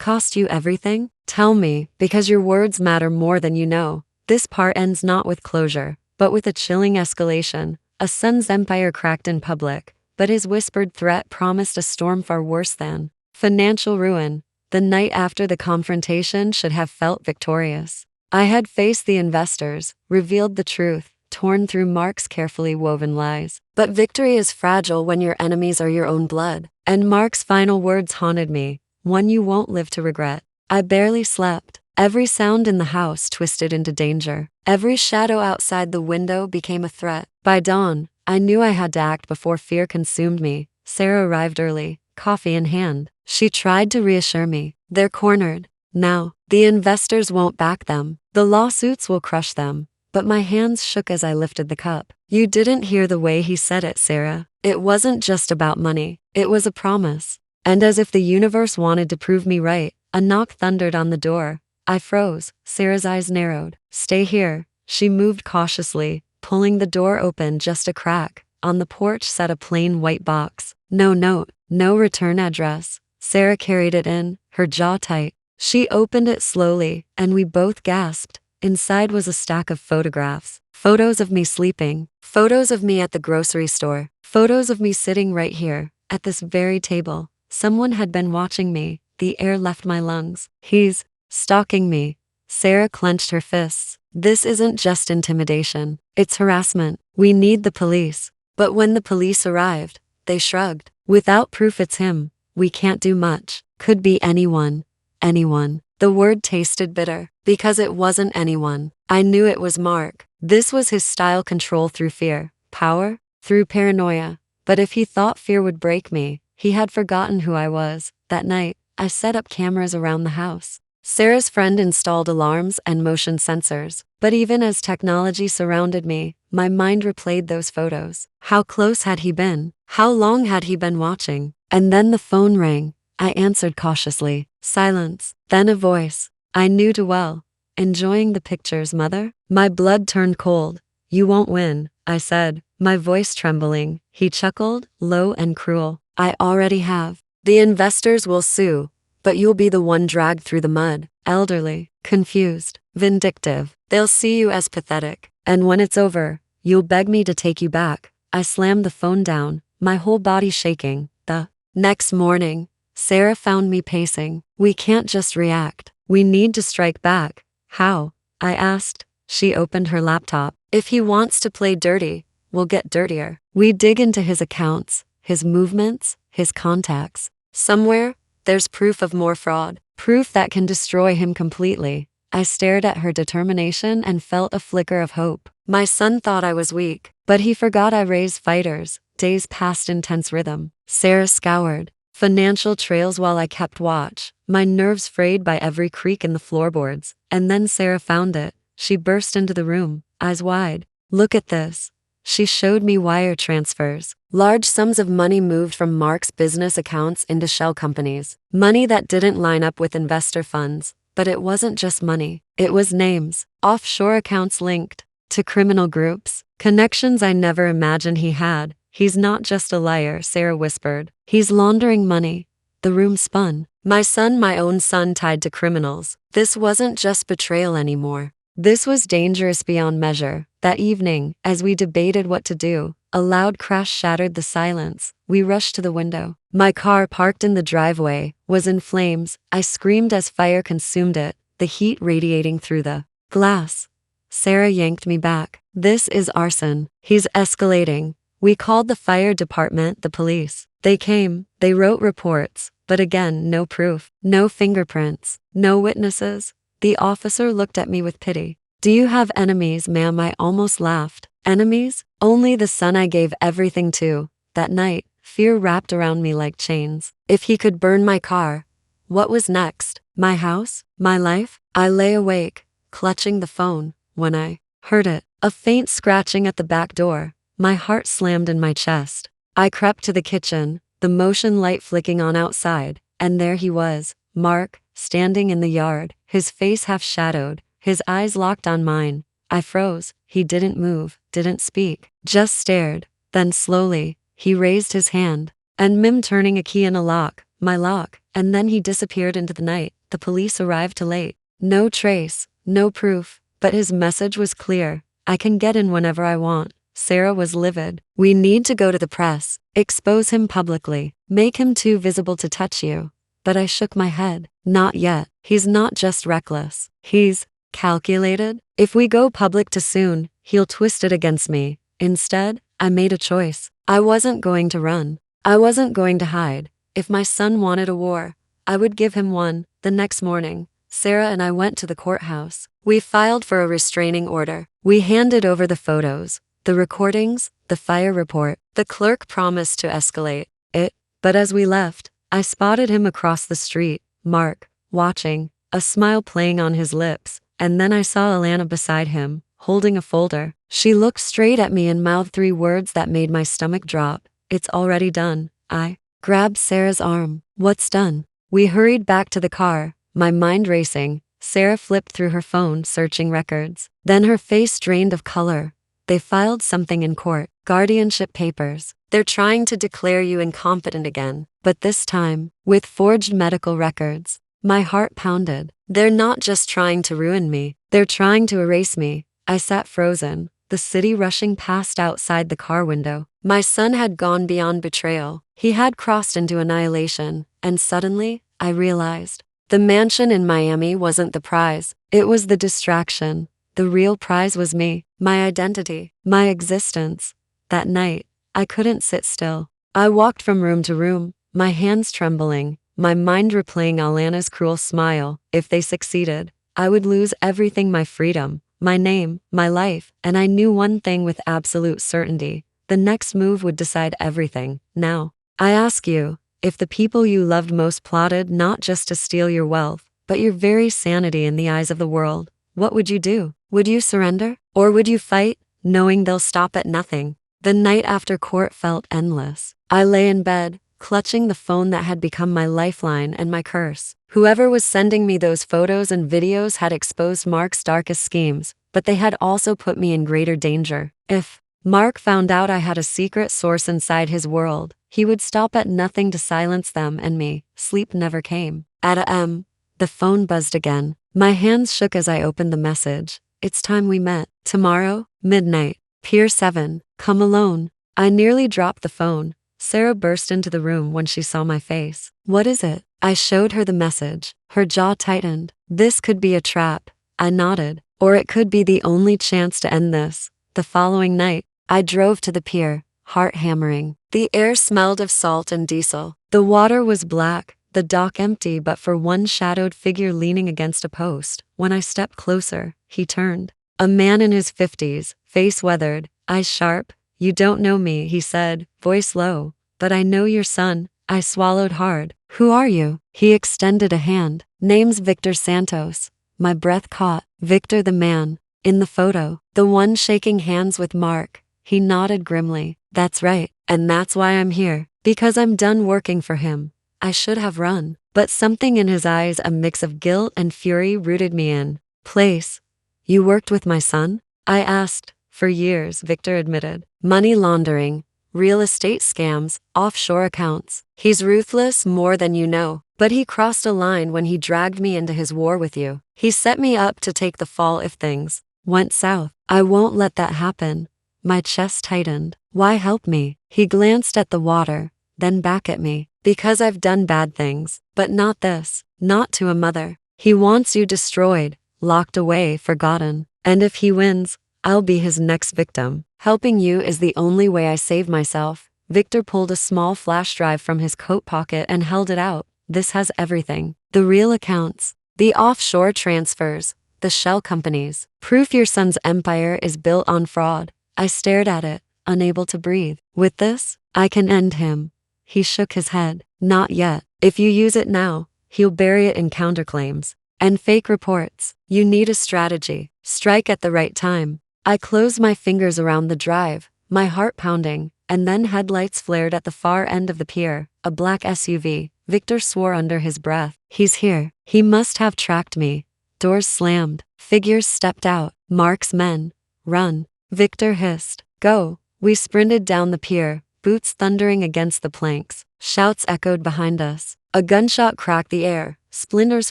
Speaker 1: cost you everything? Tell me, because your words matter more than you know. This part ends not with closure, but with a chilling escalation. A son's empire cracked in public, but his whispered threat promised a storm far worse than financial ruin. The night after the confrontation should have felt victorious. I had faced the investors, revealed the truth, torn through Mark's carefully woven lies. But victory is fragile when your enemies are your own blood. And Mark's final words haunted me, "One you won't live to regret." I barely slept. Every sound in the house twisted into danger. Every shadow outside the window became a threat. By dawn, I knew I had to act before fear consumed me. Sarah arrived early, coffee in hand. She tried to reassure me. "They're cornered. Now, the investors won't back them. The lawsuits will crush them." But my hands shook as I lifted the cup. "You didn't hear the way he said it, Sarah. It wasn't just about money. It was a promise." And as if the universe wanted to prove me right, a knock thundered on the door. I froze. Sarah's eyes narrowed. "Stay here." She moved cautiously, pulling the door open just a crack. On the porch sat a plain white box. No note, no return address. Sarah carried it in, her jaw tight. She opened it slowly, and we both gasped. Inside was a stack of photographs. Photos of me sleeping. Photos of me at the grocery store. Photos of me sitting right here, at this very table. Someone had been watching me. The air left my lungs. "He's stalking me." Sarah clenched her fists. "This isn't just intimidation. It's harassment. We need the police." But when the police arrived, they shrugged. "Without proof it's him. We can't do much." Could be anyone. Anyone. The word tasted bitter, because it wasn't anyone. I knew it was Mark. This was his style: control through fear, power through paranoia. But if he thought fear would break me, he had forgotten who I was. That night, I set up cameras around the house. Sarah's friend installed alarms and motion sensors. But even as technology surrounded me, my mind replayed those photos. How close had he been? How long had he been watching? And then the phone rang. I answered cautiously. Silence. Then a voice I knew too well. "Enjoying the pictures, mother?" My blood turned cold. "You won't win," I said, my voice trembling. He chuckled, low and cruel. "I already have. The investors will sue, but you'll be the one dragged through the mud. Elderly, confused, vindictive. They'll see you as pathetic. And when it's over, you'll beg me to take you back." I slammed the phone down, my whole body shaking. The next morning, Sarah found me pacing. "We can't just react. We need to strike back." "How?" I asked. She opened her laptop. "If he wants to play dirty, we'll get dirtier. We dig into his accounts, his movements, his contacts. Somewhere, there's proof of more fraud. Proof that can destroy him completely." I stared at her determination and felt a flicker of hope. My son thought I was weak, but he forgot I raised fighters. Days passed in tense rhythm. Sarah scoured financial trails while I kept watch, my nerves frayed by every creak in the floorboards. And then Sarah found it. She burst into the room, eyes wide. "Look at this." She showed me wire transfers. Large sums of money moved from Mark's business accounts into shell companies. Money that didn't line up with investor funds. But it wasn't just money. It was names, offshore accounts linked to criminal groups, connections I never imagined he had. "He's not just a liar," Sarah whispered. "He's laundering money." The room spun. My son, my own son, tied to criminals. This wasn't just betrayal anymore. This was dangerous beyond measure. That evening, as we debated what to do, a loud crash shattered the silence. We rushed to the window. My car, parked in the driveway, was in flames. I screamed as fire consumed it, the heat radiating through the glass. Sarah yanked me back. "This is arson. He's escalating." We called the fire department, the police. They came, they wrote reports, but again, no proof, no fingerprints, no witnesses. The officer looked at me with pity. Do you have enemies, ma'am? I almost laughed. Enemies? Only the son I gave everything to. That night, fear wrapped around me like chains. If he could burn my car. What was next? My house? My life? I lay awake, clutching the phone, when I heard it. A faint scratching at the back door. My heart slammed in my chest. I crept to the kitchen, the motion light flicking on outside, and there he was, Mark, standing in the yard, his face half shadowed, his eyes locked on mine. I froze. He didn't move, didn't speak, just stared. Then slowly, he raised his hand, and Mim turning a key in a lock, my lock, and then he disappeared into the night. The police arrived too late. No trace, no proof, but his message was clear. I can get in whenever I want. Sarah was livid. We need to go to the press, expose him publicly, make him too visible to touch you. But I shook my head. Not yet. He's not just reckless. He's calculated. If we go public too soon, he'll twist it against me. Instead, I made a choice. I wasn't going to run. I wasn't going to hide. If my son wanted a war, I would give him one. The next morning, Sarah and I went to the courthouse. We filed for a restraining order. We handed over the photos, the recordings, the fire report. The clerk promised to escalate it, but as we left, I spotted him across the street, Mark, watching, a smile playing on his lips, and then I saw Alana beside him, holding a folder. She looked straight at me and mouthed 3 words that made my stomach drop. It's already done. I grabbed Sarah's arm. What's done? We hurried back to the car, my mind racing. Sarah flipped through her phone, searching records. Then her face drained of color. They filed something in court. Guardianship papers. They're trying to declare you incompetent again, but this time, with forged medical records. My heart pounded. They're not just trying to ruin me, they're trying to erase me. I sat frozen, the city rushing past outside the car window. My son had gone beyond betrayal. He had crossed into annihilation, and suddenly, I realized. The mansion in Miami wasn't the prize, it was the distraction. The real prize was me, my identity, my existence. That night, I couldn't sit still. I walked from room to room, my hands trembling, my mind replaying Alana's cruel smile. If they succeeded, I would lose everything: my freedom, my name, my life, and I knew one thing with absolute certainty. The next move would decide everything. Now, I ask you, if the people you loved most plotted not just to steal your wealth, but your very sanity in the eyes of the world, what would you do? Would you surrender? Or would you fight, knowing they'll stop at nothing? The night after court felt endless. I lay in bed, clutching the phone that had become my lifeline and my curse. Whoever was sending me those photos and videos had exposed Mark's darkest schemes, but they had also put me in greater danger. If Mark found out I had a secret source inside his world, he would stop at nothing to silence them and me. Sleep never came. At a.m., the phone buzzed again. My hands shook as I opened the message. It's time we met. Tomorrow, midnight, Pier 7. Come alone. I nearly dropped the phone. Sarah burst into the room when she saw my face. What is it? I showed her the message. Her jaw tightened. This could be a trap. I nodded. Or it could be the only chance to end this. The following night, I drove to the pier, heart hammering. The air smelled of salt and diesel. The water was black, the dock empty but for one shadowed figure leaning against a post. When I stepped closer, he turned. A man in his 50s, face weathered, eyes sharp. You don't know me, he said, voice low. But I know your son. I swallowed hard. Who are you? He extended a hand. Name's Victor Santos. My breath caught. Victor, the man in the photo, the one shaking hands with Mark. He nodded grimly. That's right. And that's why I'm here. Because I'm done working for him. I should have run. But something in his eyes, a mix of guilt and fury, rooted me in place. You worked with my son? I asked. For years, Victor admitted. Money laundering, real estate scams, offshore accounts. He's ruthless, more than you know. But he crossed a line when he dragged me into his war with you. He set me up to take the fall if things went south. I won't let that happen. My chest tightened. Why help me? He glanced at the water, then back at me. Because I've done bad things, but not this. Not to a mother. He wants you destroyed, locked away, forgotten. And if he wins, I'll be his next victim. Helping you is the only way I save myself. Victor pulled a small flash drive from his coat pocket and held it out. This has everything. The real accounts, the offshore transfers, the shell companies. Proof your son's empire is built on fraud. I stared at it, unable to breathe. With this, I can end him. He shook his head. Not yet. If you use it now, he'll bury it in counterclaims and fake reports. You need a strategy. Strike at the right time. I closed my fingers around the drive, my heart pounding, and then headlights flared at the far end of the pier, a black SUV. Victor swore under his breath. He's here. He must have tracked me. Doors slammed. Figures stepped out. Mark's men. Run. Victor hissed. Go. We sprinted down the pier, boots thundering against the planks. Shouts echoed behind us. A gunshot cracked the air, splinters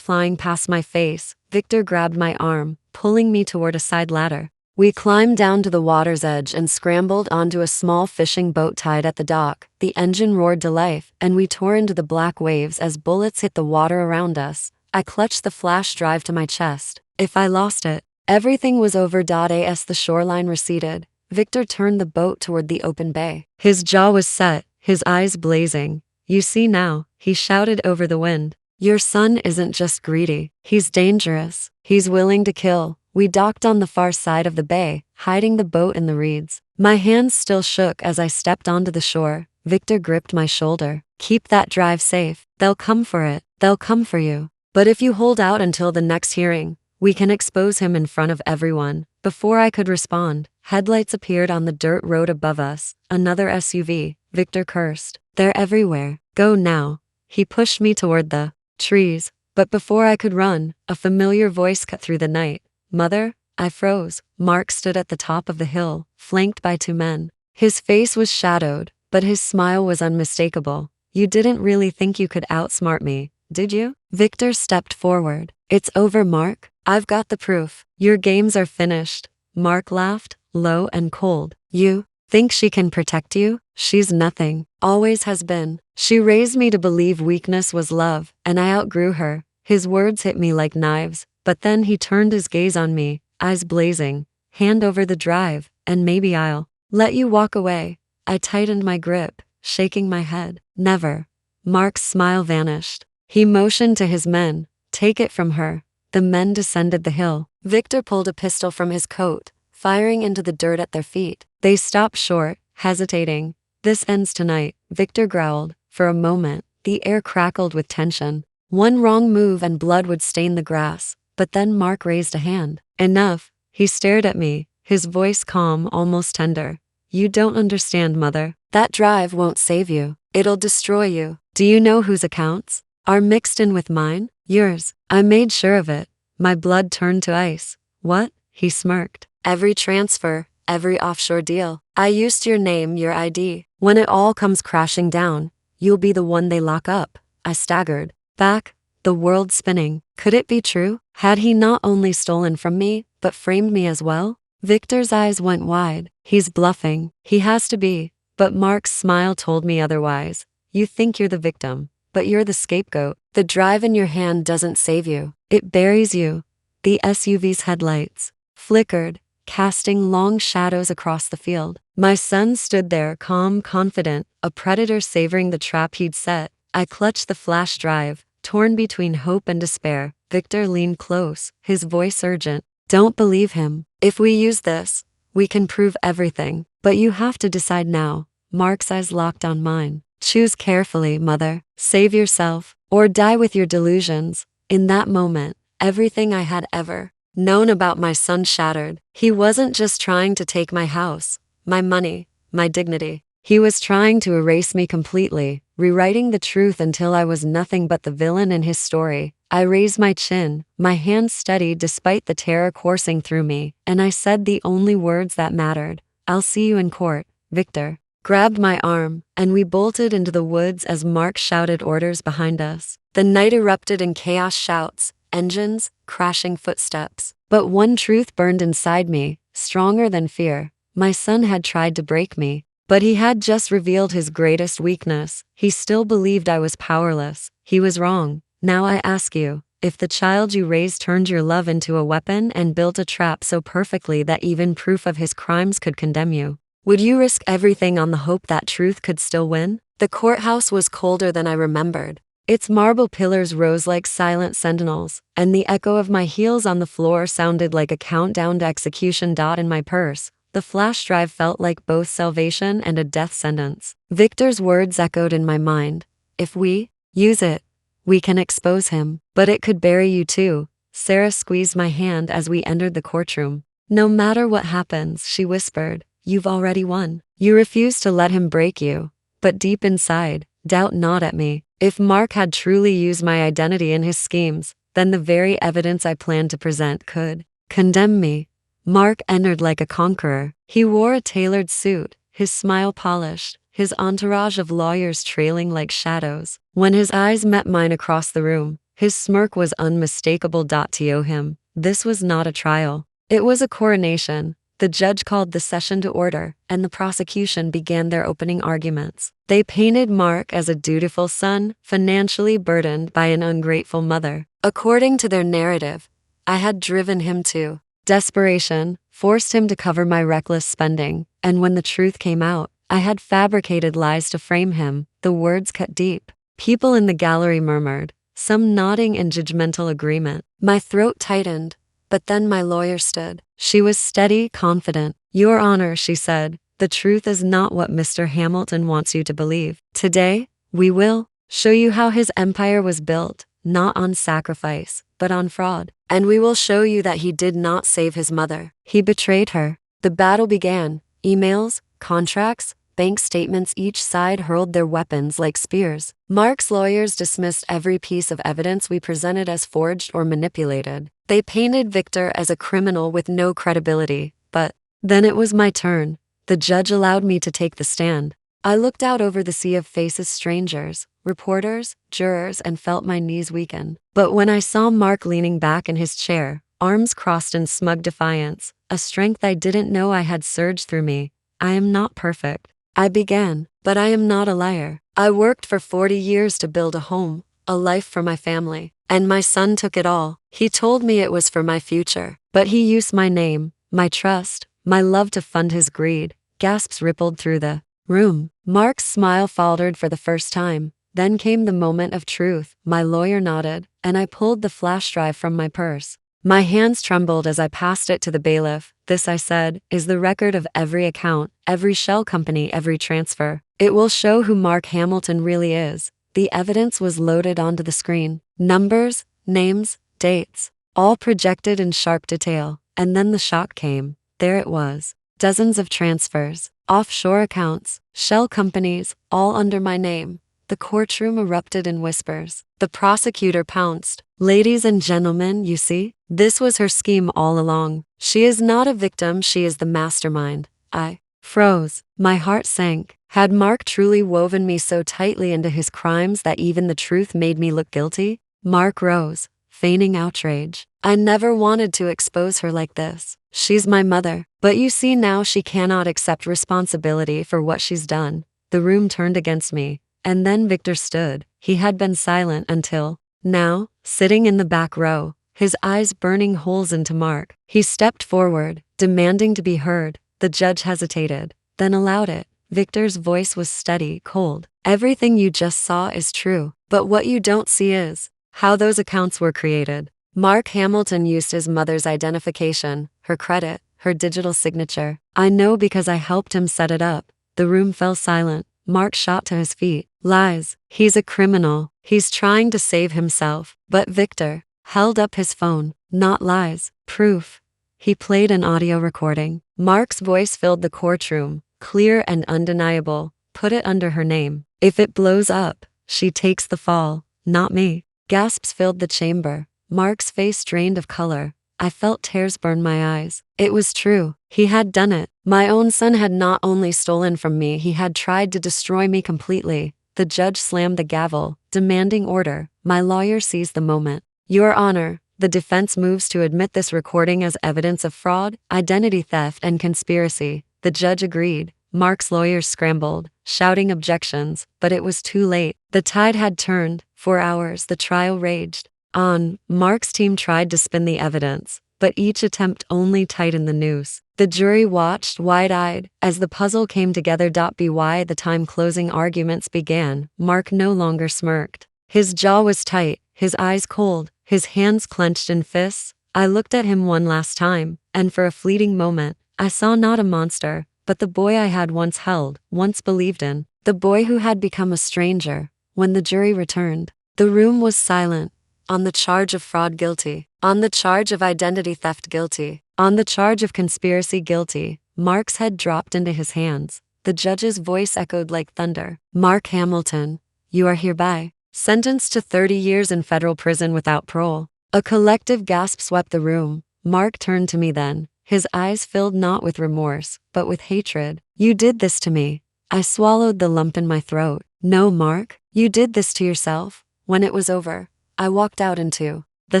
Speaker 1: flying past my face. Victor grabbed my arm, pulling me toward a side ladder. We climbed down to the water's edge and scrambled onto a small fishing boat tied at the dock. The engine roared to life, and we tore into the black waves as bullets hit the water around us. I clutched the flash drive to my chest. If I lost it, everything was over. As the shoreline receded, Victor turned the boat toward the open bay. His jaw was set, his eyes blazing. You see now, he shouted over the wind. Your son isn't just greedy, he's dangerous. He's willing to kill. We docked on the far side of the bay, hiding the boat in the reeds. My hands still shook as I stepped onto the shore. Victor gripped my shoulder. Keep that drive safe. They'll come for it. They'll come for you. But if you hold out until the next hearing, we can expose him in front of everyone. Before I could respond, headlights appeared on the dirt road above us. Another SUV. Victor cursed. They're everywhere. Go now. He pushed me toward the trees. But before I could run, a familiar voice cut through the night. Mother? I froze. Mark stood at the top of the hill, flanked by two men. His face was shadowed, but his smile was unmistakable. You didn't really think you could outsmart me, did you? Victor stepped forward. It's over, Mark. I've got the proof. Your games are finished. Mark laughed, low and cold. You think she can protect you? She's nothing. Always has been. She raised me to believe weakness was love, and I outgrew her. His words hit me like knives. But then he turned his gaze on me, eyes blazing. Hand over the drive, and maybe I'll let you walk away. I tightened my grip, shaking my head. Never. Mark's smile vanished. He motioned to his men. Take it from her. The men descended the hill. Victor pulled a pistol from his coat, firing into the dirt at their feet. They stopped short, hesitating. This ends tonight, Victor growled. For a moment, the air crackled with tension. One wrong move and blood would stain the grass. But then Mark raised a hand. Enough. He stared at me, his voice calm, almost tender. You don't understand, Mother. That drive won't save you. It'll destroy you. Do you know whose accounts are mixed in with mine? Yours. I made sure of it. My blood turned to ice. What? He smirked. Every transfer, every offshore deal. I used your name, your ID. When it all comes crashing down, you'll be the one they lock up. I staggered back, the world spinning. Could it be true? Had he not only stolen from me, but framed me as well? Victor's eyes went wide. He's bluffing. He has to be. But Mark's smile told me otherwise. You think you're the victim, but you're the scapegoat. The drive in your hand doesn't save you. It buries you. The SUV's headlights flickered, casting long shadows across the field. My son stood there, calm, confident, a predator savoring the trap he'd set. I clutched the flash drive, torn between hope and despair. Victor leaned close, his voice urgent. Don't believe him. If we use this, we can prove everything. But you have to decide now. Mark's eyes locked on mine. Choose carefully, Mother. Save yourself, or die with your delusions. In that moment, everything I had ever known about my son shattered. He wasn't just trying to take my house, my money, my dignity. He was trying to erase me completely, rewriting the truth until I was nothing but the villain in his story. I raised my chin, my hands steady despite the terror coursing through me, and I said the only words that mattered. I'll see you in court, Victor. Grabbed my arm, and we bolted into the woods as Mark shouted orders behind us. The night erupted in chaos, shouts, engines, crashing footsteps. But one truth burned inside me, stronger than fear. My son had tried to break me, but he had just revealed his greatest weakness. He still believed I was powerless. He was wrong. Now I ask you, If the child you raised turned your love into a weapon and built a trap so perfectly that even proof of his crimes could condemn you, would you risk everything on the hope that truth could still win? The courthouse was colder than I remembered. Its marble pillars rose like silent sentinels, and the echo of my heels on the floor sounded like a countdown to execution. In my purse, the flash drive felt like both salvation and a death sentence. Victor's words echoed in my mind. If we use it, we can expose him, but it could bury you too. Sarah squeezed my hand as we entered the courtroom. No matter what happens, she whispered, you've already won. You refuse to let him break you. But deep inside, doubt gnawed at me. If Mark had truly used my identity in his schemes, then the very evidence I planned to present could condemn me. Mark entered like a conqueror. He wore a tailored suit, his smile polished, his entourage of lawyers trailing like shadows. When his eyes met mine across the room, his smirk was unmistakable. To him, this was not a trial. It was a coronation. The judge called the session to order, and the prosecution began their opening arguments. They painted Mark as a dutiful son, financially burdened by an ungrateful mother. According to their narrative, I had driven him to desperation, forced him to cover my reckless spending, and when the truth came out, I had fabricated lies to frame him. The words cut deep. People in the gallery murmured, some nodding in judgmental agreement. My throat tightened. But then my lawyer stood. She was steady, confident. Your Honor, she said, the truth is not what Mr. Hamilton wants you to believe. Today, we will show you how his empire was built, not on sacrifice, but on fraud. And we will show you that he did not save his mother. He betrayed her. The battle began. Emails, contracts, bank statements, each side hurled their weapons like spears. Mark's lawyers dismissed every piece of evidence we presented as forged or manipulated. They painted Victor as a criminal with no credibility, but then it was my turn. The judge allowed me to take the stand. I looked out over the sea of faces, strangers, reporters, jurors, and felt my knees weaken. But when I saw Mark leaning back in his chair, arms crossed in smug defiance, a strength I didn't know I had surged through me. I am not perfect. I began, but I am not a liar. I worked for 40 years to build a home, a life for my family. And my son took it all. He told me it was for my future, but he used my name, my trust, my love to fund his greed. Gasps rippled through the room. Mark's smile faltered for the first time. Then came the moment of truth. My lawyer nodded, and I pulled the flash drive from my purse. My hands trembled as I passed it to the bailiff. This, I said, is the record of every account, every shell company, every transfer. It will show who Mark Hamilton really is. The evidence was loaded onto the screen. Numbers, names, dates, all projected in sharp detail. And then the shock came. There it was. Dozens of transfers, offshore accounts, shell companies, all under my name. The courtroom erupted in whispers. The prosecutor pounced. Ladies and gentlemen, you see, this was her scheme all along. She is not a victim, she is the mastermind. I froze. My heart sank. Had Mark truly woven me so tightly into his crimes that even the truth made me look guilty? Mark rose, feigning outrage. I never wanted to expose her like this. She's my mother. But you see now she cannot accept responsibility for what she's done. The room turned against me. And then Victor stood. He had been silent until now, sitting in the back row, his eyes burning holes into Mark. He stepped forward, demanding to be heard. The judge hesitated, then allowed it. Victor's voice was steady, cold. Everything you just saw is true, but what you don't see is how those accounts were created. Mark Hamilton used his mother's identification, her credit, her digital signature. I know because I helped him set it up. The room fell silent. Mark shot to his feet. Lies. He's a criminal. He's trying to save himself. But Victor held up his phone. Not lies. Proof. He played an audio recording. Mark's voice filled the courtroom, clear and undeniable. Put it under her name. If it blows up, she takes the fall, not me. Gasps filled the chamber. Mark's face drained of color. I felt tears burn my eyes. It was true. He had done it. My own son had not only stolen from me, he had tried to destroy me completely. The judge slammed the gavel, demanding order. My lawyer seized the moment. Your Honor, the defense moves to admit this recording as evidence of fraud, identity theft, and conspiracy. The judge agreed. Mark's lawyers scrambled, shouting objections, but it was too late. The tide had turned. For hours the trial raged. On, Mark's team tried to spin the evidence, but each attempt only tightened the noose. The jury watched wide-eyed as the puzzle came together. By the time closing arguments began, Mark no longer smirked. His jaw was tight, his eyes cold, his hands clenched in fists. I looked at him one last time, and for a fleeting moment, I saw not a monster, but the boy I had once held, once believed in. The boy who had become a stranger. When the jury returned, the room was silent. On the charge of fraud, guilty. On the charge of identity theft, guilty. On the charge of conspiracy, guilty. Mark's head dropped into his hands. The judge's voice echoed like thunder. Mark Hamilton, you are hereby sentenced to 30 years in federal prison without parole. A collective gasp swept the room. Mark turned to me then, his eyes filled not with remorse, but with hatred. You did this to me. I swallowed the lump in my throat. No, Mark, you did this to yourself. When it was over, I walked out into the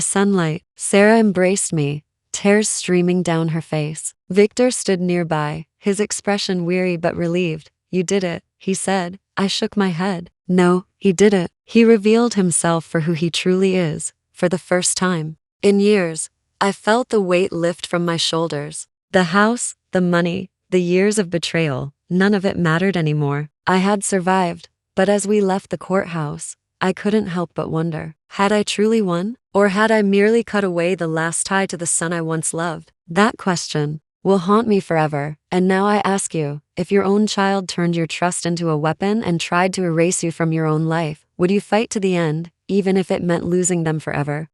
Speaker 1: sunlight. Sarah embraced me, tears streaming down her face. Victor stood nearby, his expression weary but relieved. You did it, he said. I shook my head. No, he didn't. He revealed himself for who he truly is, for the first time in years. I felt the weight lift from my shoulders. The house, the money, the years of betrayal, none of it mattered anymore. I had survived, but as we left the courthouse, I couldn't help but wonder, had I truly won? Or had I merely cut away the last tie to the son I once loved? That question will haunt me forever. And now I ask you, if your own child turned your trust into a weapon and tried to erase you from your own life, would you fight to the end, even if it meant losing them forever?